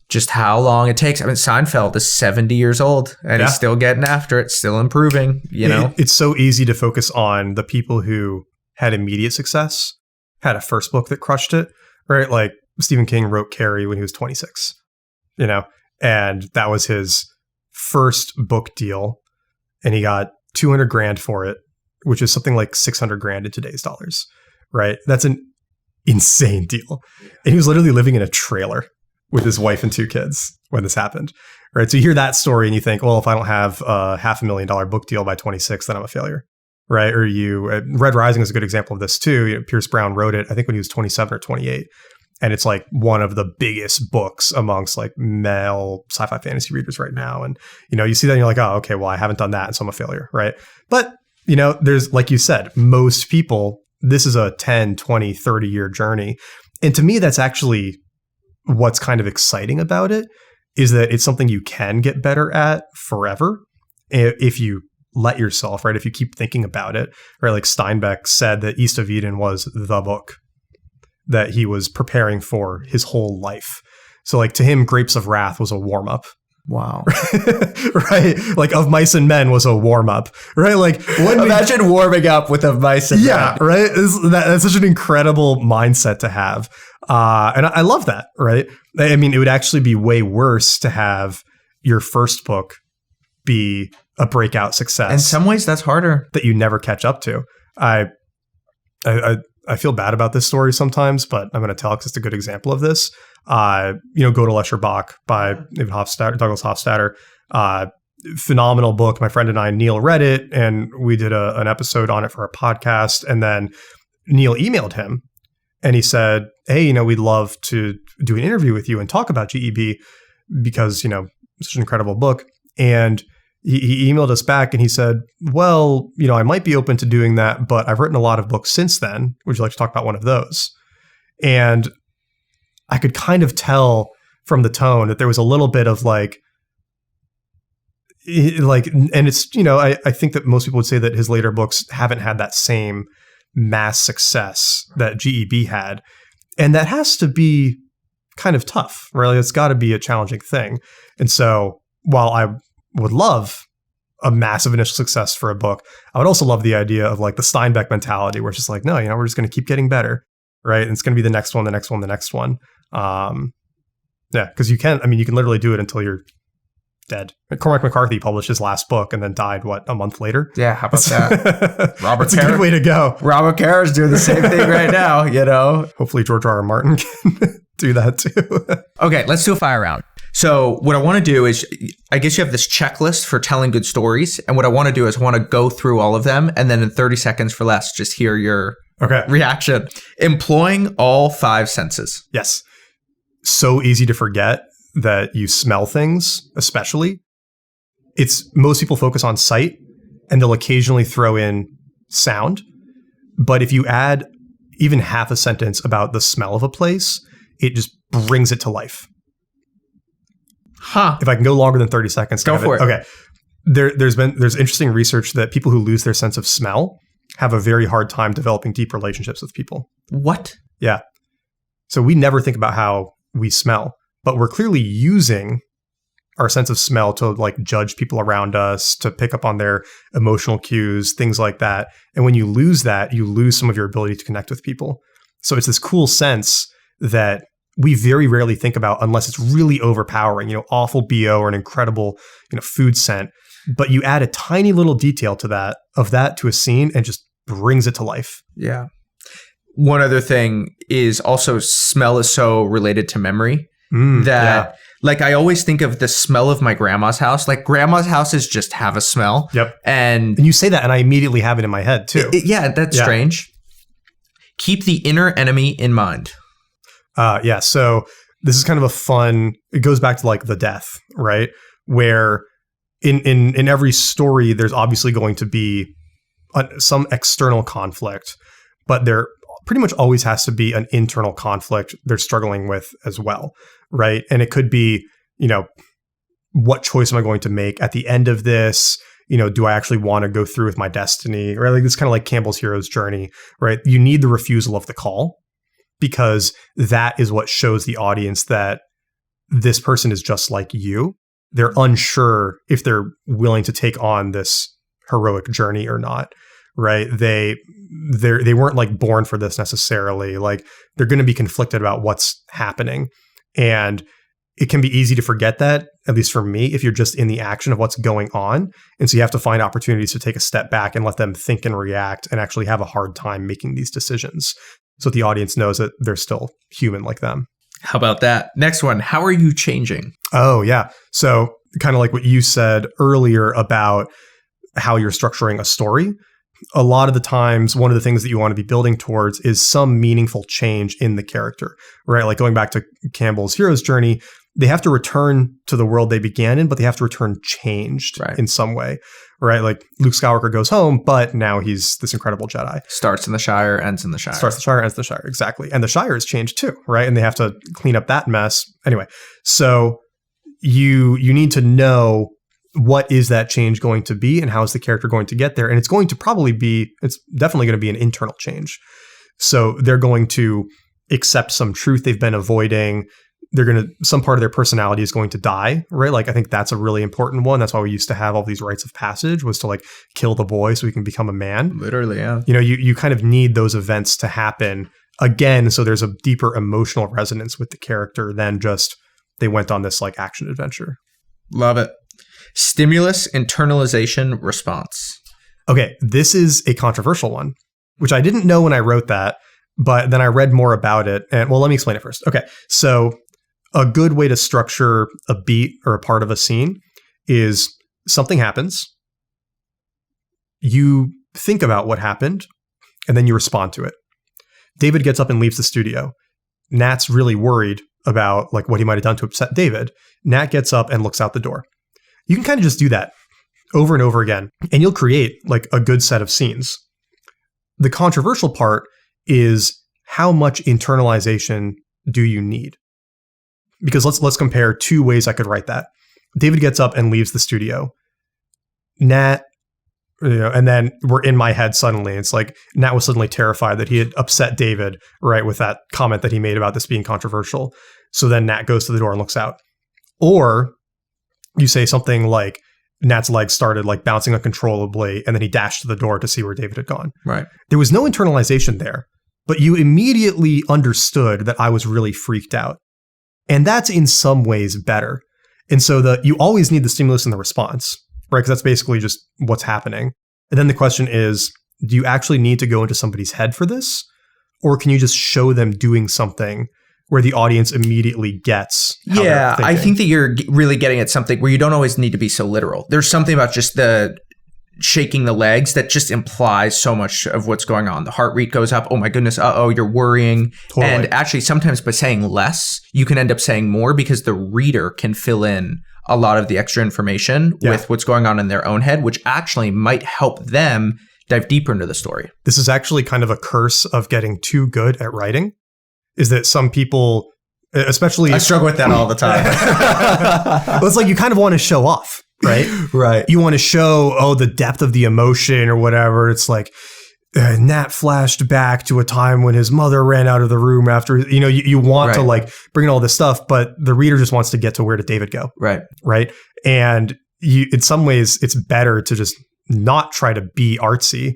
just how long it takes. Seinfeld is 70 years old and he's still getting after it, still improving, It's so easy to focus on the people who had immediate success, had a first book that crushed it, right? Like Stephen King wrote Carrie when he was 26, and that was his first book deal. And he got $200,000 for it, which is something like $600,000 in today's dollars, right? That's an insane deal. And he was literally living in a trailer with his wife and 2 kids when this happened, right? So you hear that story and you think, well, if I don't have a $500,000 book deal by 26, then I'm a failure, right? Or Red Rising is a good example of this too. Pierce Brown wrote it, I think when he was 27 or 28. And it's like one of the biggest books amongst like male sci-fi fantasy readers right now. And, you see that and you're like, oh, okay, well, I haven't done that, and so I'm a failure, right? But, there's, like you said, most people, this is a 10, 20, 30 year journey. And to me, that's actually what's kind of exciting about it, is that it's something you can get better at forever if you let yourself, right? If you keep thinking about it, right? Like Steinbeck said that East of Eden was the book that he was preparing for his whole life. So like to him, Grapes of Wrath was a warm-up. Wow. Right? Like Of Mice and Men was a warm-up, right? Like imagine warming up with Of Mice and Men. Yeah, right? That's such an incredible mindset to have. And I love that, right? I mean, it would actually be way worse to have your first book be a breakout success. In some ways, that's harder. That you never catch up to. I feel bad about this story sometimes, but I'm going to tell because it's a good example of this. Go to Lesher Bach by Douglas Hofstadter. Phenomenal book. My friend and I, Neil, read it, and we did an episode on it for our podcast. And then Neil emailed him, and he said, "Hey, we'd love to do an interview with you and talk about GEB because such an incredible book." And he emailed us back and he said, "Well, I might be open to doing that, but I've written a lot of books since then. Would you like to talk about one of those?" And I could kind of tell from the tone that there was a little bit of and it's, I think that most people would say that his later books haven't had that same mass success that GEB had. And that has to be kind of tough, right? It's got to be a challenging thing. And so while I would love a massive initial success for a book, I would also love the idea of like the Steinbeck mentality where it's just like, no, we're just going to keep getting better, right? And it's going to be the next one, the next one, the next one. Because you can literally do it until you're dead. Cormac McCarthy published his last book and then died, a month later? Yeah, how about that? Robert Kerr. That's a good way to go. Robert Kerr is doing the same thing right now, Hopefully George R. R. Martin can do that too. Okay, let's do a fire round. So what I want to do is, I guess you have this checklist for telling good stories. And what I want to do is I want to go through all of them. And then in 30 seconds for less, just hear your reaction. Employing all 5 senses. Yes. So easy to forget that you smell things, especially. Most people focus on sight and they'll occasionally throw in sound. But if you add even half a sentence about the smell of a place, it just brings it to life. If I can go longer than 30 seconds. Go for it. Okay. There's interesting research that people who lose their sense of smell have a very hard time developing deep relationships with people. What? Yeah. So we never think about how we smell, but we're clearly using our sense of smell to like judge people around us, to pick up on their emotional cues, things like that. And when you lose that, you lose some of your ability to connect with people. So it's this cool sense that we very rarely think about unless it's really overpowering, awful BO or an incredible, food scent. But you add a tiny little detail to that to a scene and just brings it to life. Yeah. One other thing is also smell is so related to memory that like I always think of the smell of my grandma's house. Like grandma's houses just have a smell. Yep. And you say that and I immediately have it in my head too. That's strange. Keep the inner enemy in mind. So this is kind of a fun, it goes back to like the death, right? Where in every story, there's obviously going to be some external conflict, but there pretty much always has to be an internal conflict they're struggling with as well, right? And it could be, what choice am I going to make at the end of this? Do I actually want to go through with my destiny? Right? Like this kind of like Campbell's hero's journey, right? You need the refusal of the call, because that is what shows the audience that this person is just like you. They're unsure if they're willing to take on this heroic journey or not, right? They weren't like born for this necessarily. Like they're going to be conflicted about what's happening. And it can be easy to forget that, at least for me, if you're just in the action of what's going on. And so you have to find opportunities to take a step back and let them think and react and actually have a hard time making these decisions, so the audience knows that they're still human like them. How about that? Next one. How are you changing? Oh, yeah. So kind of like what you said earlier about how you're structuring a story. A lot of the times, one of the things that you want to be building towards is some meaningful change in the character, right? Like going back to Campbell's hero's journey, they have to return to the world they began in, but they have to return changed in some way, right? Like Luke Skywalker goes home, but now he's this incredible Jedi. Starts in the Shire, ends in the Shire. Starts in the Shire, ends in the Shire, exactly. And the Shire has changed too, right? And they have to clean up that mess. Anyway, so you need to know what is that change going to be and how is the character going to get there? And it's definitely going to be an internal change. So they're going to accept some truth they've been avoiding. some part of their personality is going to die, right? Like, I think that's a really important one. That's why we used to have all these rites of passage, was to like kill the boy so he can become a man. Literally, yeah. You kind of need those events to happen again, so there's a deeper emotional resonance with the character than just they went on this like action adventure. Love it. Stimulus, internalization, response. Okay, this is a controversial one, which I didn't know when I wrote that, but then I read more about it. And well, let me explain it first. Okay, so a good way to structure a beat or a part of a scene is something happens, you think about what happened, and then you respond to it. David gets up and leaves the studio. Nat's really worried about like what he might have done to upset David. Nat gets up and looks out the door. You can kind of just do that over and over again, and you'll create like a good set of scenes. The controversial part is how much internalization do you need? Because let's compare two ways I could write that. David gets up and leaves the studio. Nat, and then we're in my head suddenly. It's like Nat was suddenly terrified that he had upset David, right, with that comment that he made about this being controversial. So then Nat goes to the door and looks out. Or you say something like Nat's legs started like bouncing uncontrollably, and then he dashed to the door to see where David had gone. Right. There was no internalization there, but you immediately understood that I was really freaked out. And that's in some ways better. And so you always need the stimulus and the response, right? Because that's basically just what's happening. And then the question is, do you actually need to go into somebody's head for this? Or can you just show them doing something where the audience immediately gets how they're thinking? I think that you're really getting at something where you don't always need to be so literal. There's something about just the shaking the legs that just implies so much of what's going on. The heart rate goes up. Oh my goodness. You're worrying. Totally. And actually sometimes by saying less, you can end up saying more because the reader can fill in a lot of the extra information with what's going on in their own head, which actually might help them dive deeper into the story. This is actually kind of a curse of getting too good at writing, is that some people, especially... I struggle with that all the time. Well, it's like you kind of want to show off, right? Right. You want to show, the depth of the emotion or whatever. It's like Nat flashed back to a time when his mother ran out of the room after, you want to like bring in all this stuff, but the reader just wants to get to where did David go? Right. Right. And in some ways, it's better to just not try to be artsy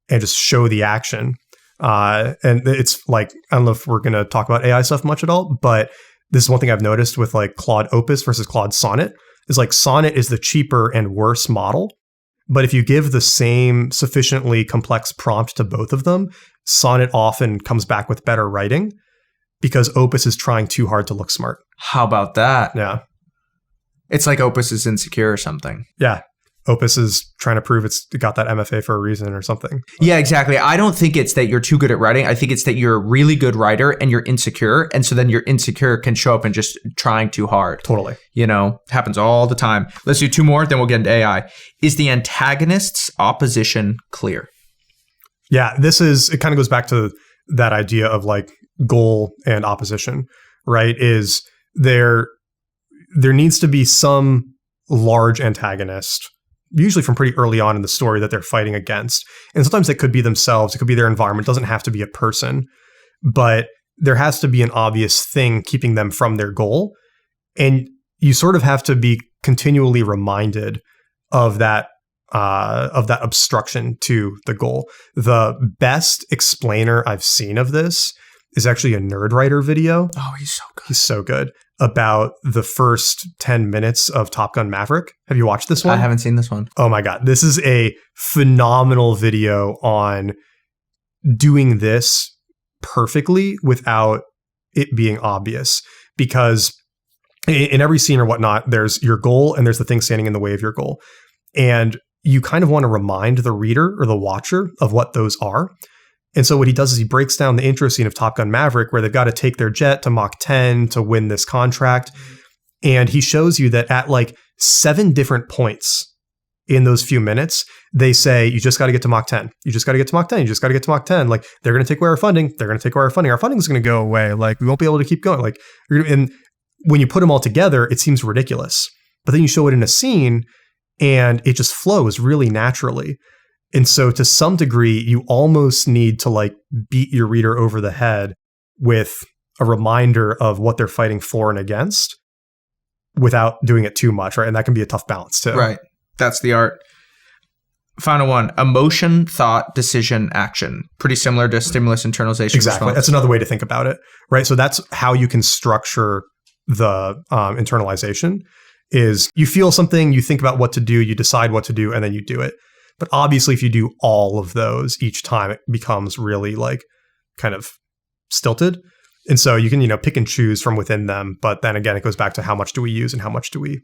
and just show the action. And it's like, I don't know if we're going to talk about AI stuff much at all, but this is one thing I've noticed with like Claude Opus versus Claude Sonnet is like Sonnet is the cheaper and worse model. But if you give the same sufficiently complex prompt to both of them, Sonnet often comes back with better writing because Opus is trying too hard to look smart. How about that? Yeah. It's like Opus is insecure or something. Yeah. Opus is trying to prove it's got that MFA for a reason or something. Yeah, exactly. I don't think it's that you're too good at writing. I think it's that you're a really good writer and you're insecure. And so then your insecure can show up in just trying too hard. Totally. Happens all the time. Let's do two more, then we'll get into AI. Is the antagonist's opposition clear? Yeah, it kind of goes back to that idea of like goal and opposition, right? Is there needs to be some large antagonist, usually from pretty early on in the story, that they're fighting against. And sometimes it could be themselves. It could be their environment. It doesn't have to be a person. But there has to be an obvious thing keeping them from their goal. And you sort of have to be continually reminded of that obstruction to the goal. The best explainer I've seen of this is actually a Nerd Writer video. Oh, he's so good. He's so good. About the first 10 minutes of Top Gun Maverick. Have you watched this one? I haven't seen this one. Oh my God. This is a phenomenal video on doing this perfectly without it being obvious. Because in every scene or whatnot, there's your goal and there's the thing standing in the way of your goal. And you kind of want to remind the reader or the watcher of what those are. And so what he does is he breaks down the intro scene of Top Gun Maverick where they've got to take their jet to Mach 10 to win this contract. And he shows you that at like 7 different points in those few minutes, they say, you just got to get to Mach 10. You just got to get to Mach 10. You just got to get to Mach 10. Like, they're going to take away our funding. They're going to take away our funding. Our funding is going to go away. Like, we won't be able to keep going. Like, and when you put them all together, it seems ridiculous. But then you show it in a scene and it just flows really naturally. And so to some degree, you almost need to like beat your reader over the head with a reminder of what they're fighting for and against without doing it too much, right? And that can be a tough balance too. Right. That's the art. Final one, emotion, thought, decision, action. Pretty similar to stimulus, internalization. Exactly. Response. That's another way to think about it, right? So that's how you can structure the internalization is you feel something, you think about what to do, you decide what to do, and then you do it. But obviously, if you do all of those each time, it becomes really like kind of stilted. And so you can, pick and choose from within them. But then again, it goes back to how much do we use and how much do we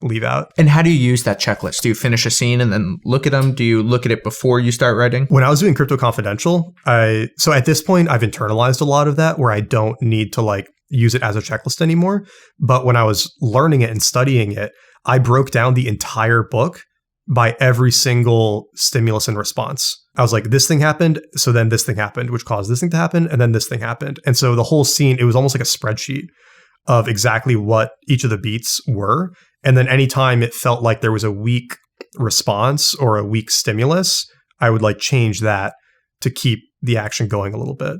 leave out. And how do you use that checklist? Do you finish a scene and then look at them? Do you look at it before you start writing? When I was doing Crypto Confidential, so at this point, I've internalized a lot of that where I don't need to like use it as a checklist anymore. But when I was learning it and studying it, I broke down the entire book by every single stimulus and response. I was like, this thing happened, so then this thing happened, which caused this thing to happen, and then this thing happened. And so the whole scene, it was almost like a spreadsheet of exactly what each of the beats were. And then anytime it felt like there was a weak response or a weak stimulus, I would like change that to keep the action going a little bit.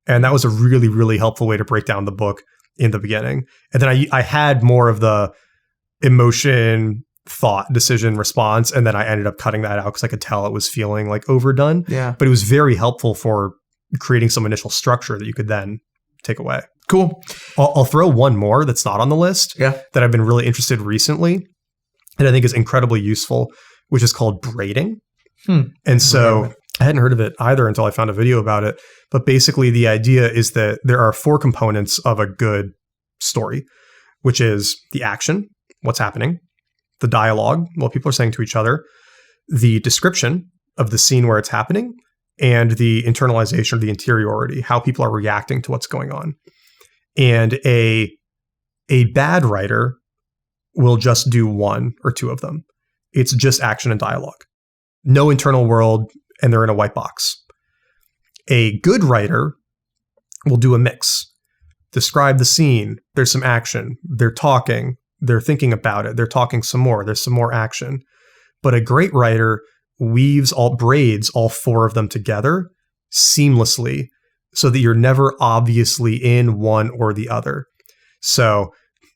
And that was a really, really helpful way to break down the book in the beginning. And then I had more of the emotion, thought, decision, response, and then I ended up cutting that out because I could tell it was feeling like overdone. Yeah. But it was very helpful for creating some initial structure that you could then take away. Cool. I'll throw one more that's not on the list that I've been really interested recently and I think is incredibly useful, which is called braiding. And so I hadn't heard of it either until I found a video about it. But basically the idea is that there are 4 components of a good story, which is the action, what's happening, the dialogue, what people are saying to each other, the description of the scene where it's happening, and the internalization or the interiority, how people are reacting to what's going on. And a bad writer will just do 1 or 2 of them. It's just action and dialogue. No internal world, and they're in a white box. A good writer will do a mix. Describe the scene. There's some action. They're talking. They're thinking about it. They're talking some more. There's some more action. But a great writer braids all 4 of them together seamlessly so that you're never obviously in one or the other. So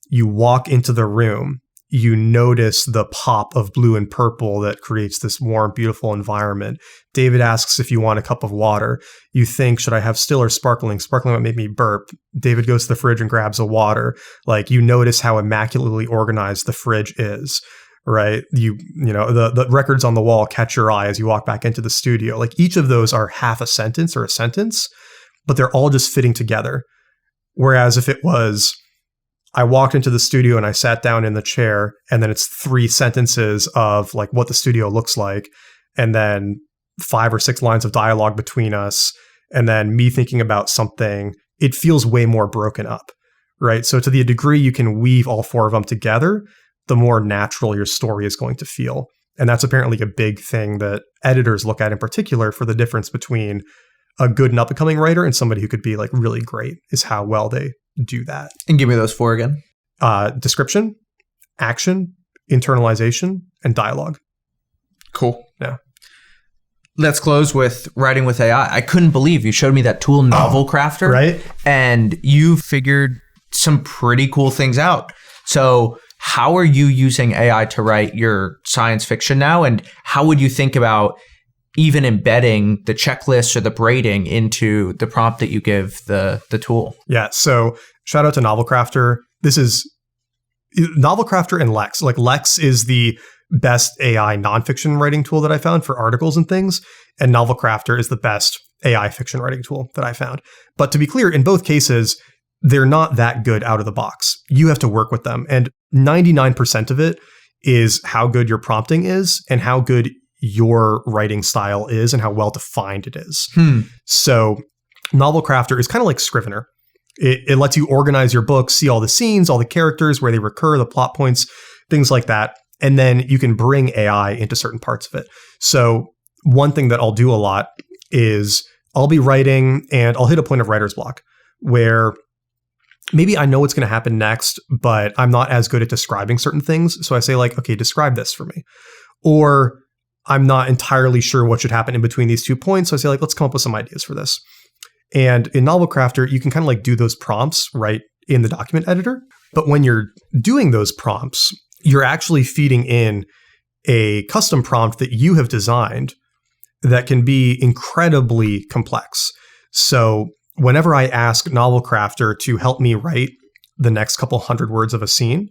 you walk into the room, you notice the pop of blue and purple that creates this warm, beautiful environment. David asks if you want a cup of water. You think, should I have still or sparkling? Sparkling might make me burp. David goes to the fridge and grabs a water. Like you notice how immaculately organized the fridge is, right? The records on the wall catch your eye as you walk back into the studio. Like each of those are half a sentence or a sentence, but they're all just fitting together. Whereas if it was, I walked into the studio and I sat down in the chair, and then it's 3 sentences of like what the studio looks like, and then 5 or 6 lines of dialogue between us, and then me thinking about something, it feels way more broken up, right? So to the degree you can weave all 4 of them together, the more natural your story is going to feel. And that's apparently a big thing that editors look at in particular for the difference between a good and up-and-coming writer and somebody who could be like really great, is how well they do that. And give me those 4 again. Description, action, internalization, and dialogue. Cool. Yeah. Let's close with writing with AI. I couldn't believe you showed me that tool, Novel Crafter. Right. And you figured some pretty cool things out. So how are you using AI to write your science fiction now? And how would you think about even embedding the checklists or the braiding into the prompt that you give the tool? Yeah. So shout out to Novel Crafter. This is Novel Crafter and Lex. Like Lex is the best AI nonfiction writing tool that I found for articles and things. And Novel Crafter is the best AI fiction writing tool that I found. But to be clear, in both cases, they're not that good out of the box. You have to work with them. And 99% of it is how good your prompting is and how good your writing style is and how well defined it is. So Novel Crafter is kind of like Scrivener. It lets you organize your book, see all the scenes, all the characters, where they recur, the plot points, things like that. And then you can bring AI into certain parts of it. So one thing that I'll do a lot is I'll be writing and I'll hit a point of writer's block where maybe I know what's going to happen next, but I'm not as good at describing certain things. So I say like, okay, describe this for me. Or I'm not entirely sure what should happen in between these 2 points. So I say like, let's come up with some ideas for this. And in Novel Crafter, you can kind of like do those prompts right in the document editor. But when you're doing those prompts, you're actually feeding in a custom prompt that you have designed that can be incredibly complex. So whenever I ask Novel Crafter to help me write the next couple hundred words of a scene,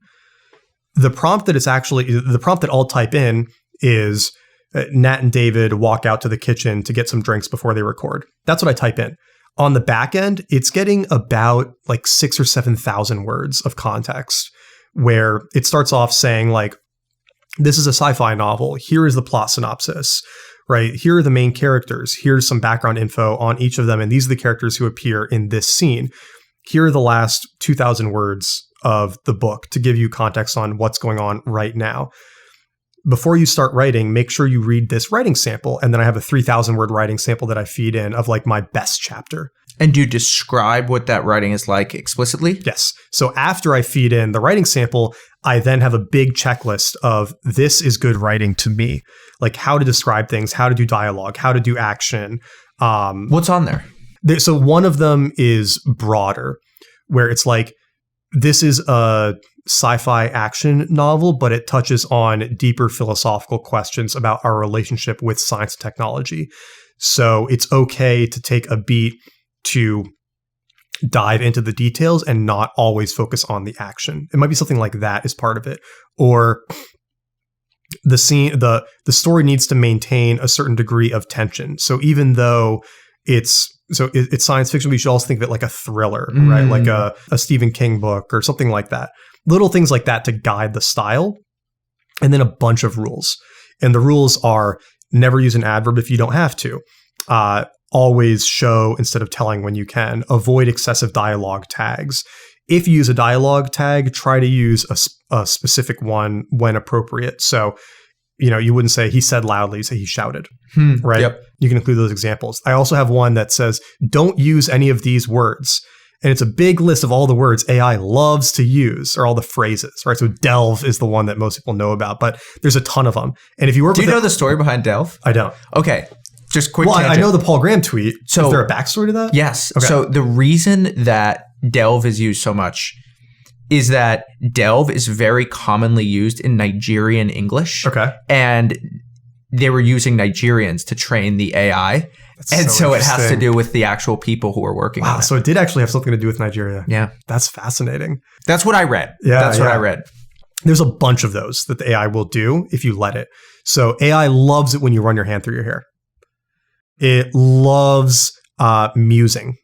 the prompt that I'll type in is Nat and David walk out to the kitchen to get some drinks before they record. That's what I type in. On the back end, it's getting about like 6,000 or 7,000 words of context, where it starts off saying like, this is a sci-fi novel. Here is the plot synopsis, right? Here are the main characters. Here's some background info on each of them. And these are the characters who appear in this scene. Here are the last 2,000 words of the book to give you context on what's going on right now. Before you start writing, make sure you read this writing sample. And then I have a 3,000 word writing sample that I feed in of like my best chapter. And do you describe what that writing is like explicitly? Yes. So after I feed in the writing sample, I then have a big checklist of this is good writing to me. Like how to describe things, how to do dialogue, how to do action. What's on there? So one of them is broader, where it's like, this is a sci-fi action novel, but it touches on deeper philosophical questions about our relationship with science and technology. So it's okay to take a beat to dive into the details and not always focus on the action. It might be something like that as part of it. Or the scene, the story needs to maintain a certain degree of tension. So even though it's science fiction, we should also think of it like a thriller, right? Like a Stephen King book or something like that. Little things like that to guide the style. And then a bunch of rules. And the rules are never use an adverb if you don't have to. Always show instead of telling when you can. Avoid excessive dialogue tags. If you use a dialogue tag, try to use a specific one when appropriate. So, you wouldn't say he said loudly, you say he shouted, right? Yep. You can include those examples. I also have one that says, don't use any of these words. And it's a big list of all the words AI loves to use, or all the phrases, right? So delve is the one that most people know about, but there's a ton of them. And if you work Do you know the story behind delve? I don't. Okay. Just quick. Well, I know the Paul Graham tweet. So, is there a backstory to that? Yes. Okay. So the reason that delve is used so much is that delve is very commonly used in Nigerian English. Okay. And they were using Nigerians to train the AI. And so it has to do with the actual people who are working on it. So it did actually have something to do with Nigeria. Yeah. That's fascinating. That's what I read. Yeah, That's what I read. There's a bunch of those that the AI will do if you let it. So AI loves it when you run your hand through your hair. It loves musing,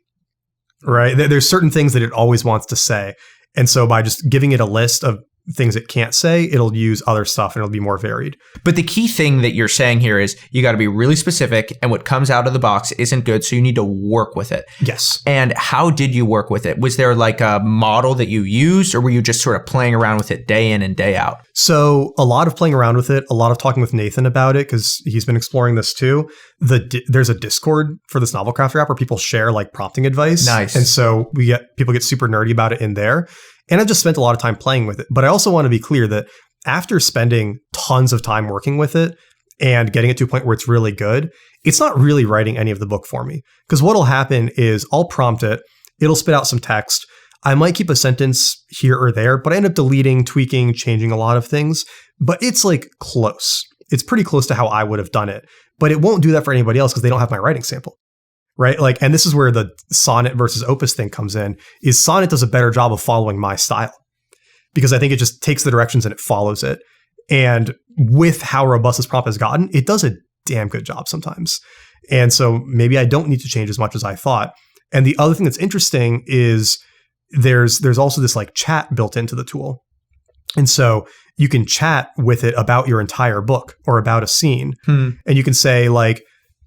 right? There's certain things that it always wants to say. And so by just giving it a list of things it can't say, it'll use other stuff and it'll be more varied. But the key thing that you're saying here is you got to be really specific, and what comes out of the box isn't good, so you need to work with it. Yes. And how did you work with it? Was there like a model that you used, or were you just sort of playing around with it day in and day out? So a lot of playing around with it, a lot of talking with Nathan about it, because he's been exploring this too. There's a Discord for this Novel Crafter app where people share like prompting advice. Nice. And so people get super nerdy about it in there. And I've just spent a lot of time playing with it. But I also want to be clear that after spending tons of time working with it and getting it to a point where it's really good, it's not really writing any of the book for me. Because what'll happen is I'll prompt it, it'll spit out some text. I might keep a sentence here or there, but I end up deleting, tweaking, changing a lot of things. But it's like close. It's pretty close to how I would have done it. But it won't do that for anybody else because they don't have my writing sample. Right? Like, and this is where the Sonnet versus Opus thing comes in, is Sonnet does a better job of following my style because I think it just takes the directions and it follows it. And with how robust this prompt has gotten, it does a damn good job sometimes. And so maybe I don't need to change as much as I thought. And the other thing that's interesting is there's also this like chat built into the tool. And so you can chat with it about your entire book or about a scene. And you can say like,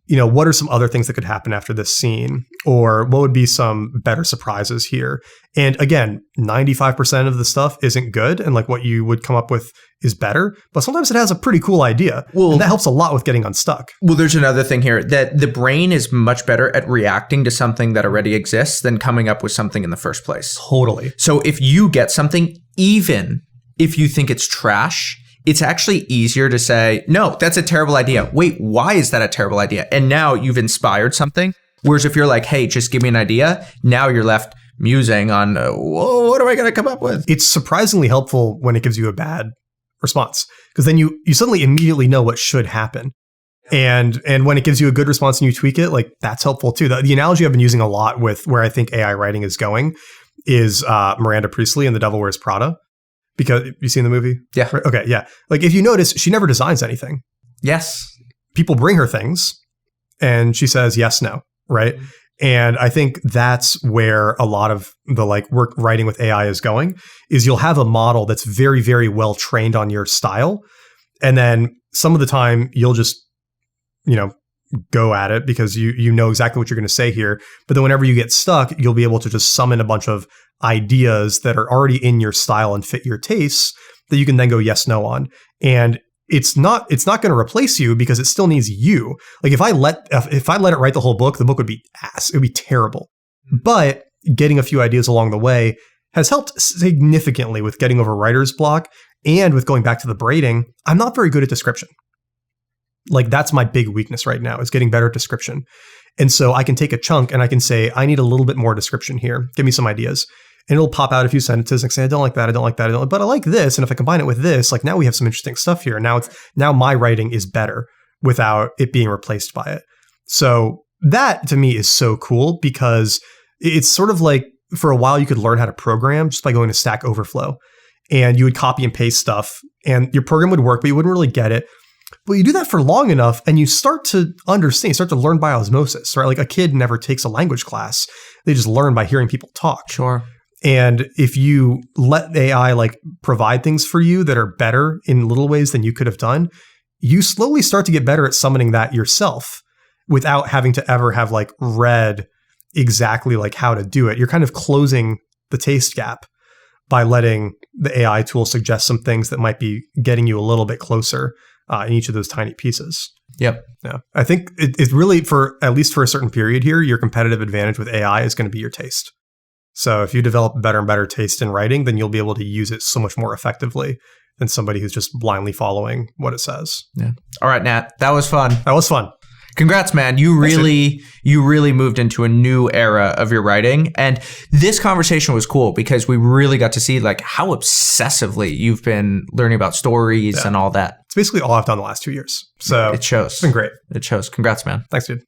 what are some other things that could happen after this scene? Or what would be some better surprises here? And again, 95% of the stuff isn't good. And like what you would come up with is better. But sometimes it has a pretty cool idea. Well, and that helps a lot with getting unstuck. Well, there's another thing here that the brain is much better at reacting to something that already exists than coming up with something in the first place. Totally. So if you get something, even if you think it's trash, it's actually easier to say, no, that's a terrible idea. Wait, why is that a terrible idea? And now you've inspired something Whereas if you're like, hey, just give me an idea, now you're left musing on, whoa, what am I going to come up with? It's surprisingly helpful when it gives you a bad response, because then you suddenly immediately know what should happen. And when it gives you a good response and you tweak it, like that's helpful too. The analogy I've been using a lot with where I think AI writing is going is Miranda Priestley in The Devil Wears Prada. Because you seen the movie? Yeah. Right? Okay. Yeah. Like if you notice, she never designs anything. Yes. People bring her things and she says yes, no. Right. Mm-hmm. And I think that's where a lot of the like work writing with AI is going, is you'll have a model that's very, very well trained on your style. And then some of the time you'll just, go at it because you know exactly what you're going to say here. But then whenever you get stuck, you'll be able to just summon a bunch of ideas that are already in your style and fit your tastes that you can then go yes, no on. And it's not going to replace you because it still needs you. Like if I let it write the whole book, the book would be ass. It would be terrible. But getting a few ideas along the way has helped significantly with getting over writer's block and with going back to the braiding. I'm not very good at description. Like that's my big weakness right now is getting better at description. And so I can take a chunk and I can say, I need a little bit more description here. Give me some ideas. And it'll pop out a few sentences and say, I don't like that. I don't like that. But I like this. And if I combine it with this, like now we have some interesting stuff here. Now my writing is better without it being replaced by it. So that to me is so cool because it's sort of like for a while you could learn how to program just by going to Stack Overflow and you would copy and paste stuff and your program would work, but you wouldn't really get it. But you do that for long enough and you start to understand, you start to learn by osmosis, right? Like a kid never takes a language class. They just learn by hearing people talk. Sure. And if you let AI like provide things for you that are better in little ways than you could have done, you slowly start to get better at summoning that yourself without having to ever have like read exactly like how to do it. You're kind of closing the taste gap by letting the AI tool suggest some things that might be getting you a little bit closer in each of those tiny pieces. Yep. Yeah. I think it's really at least for a certain period here, your competitive advantage with AI is going to be your taste. So if you develop better and better taste in writing, then you'll be able to use it so much more effectively than somebody who's just blindly following what it says. Yeah. All right, Nat. That was fun. That was fun. Congrats, man. You really moved into a new era of your writing. And this conversation was cool because we really got to see like how obsessively you've been learning about stories and all that. It's basically all I've done the last 2 years. So it shows. It's been great. It shows. Congrats, man. Thanks, dude.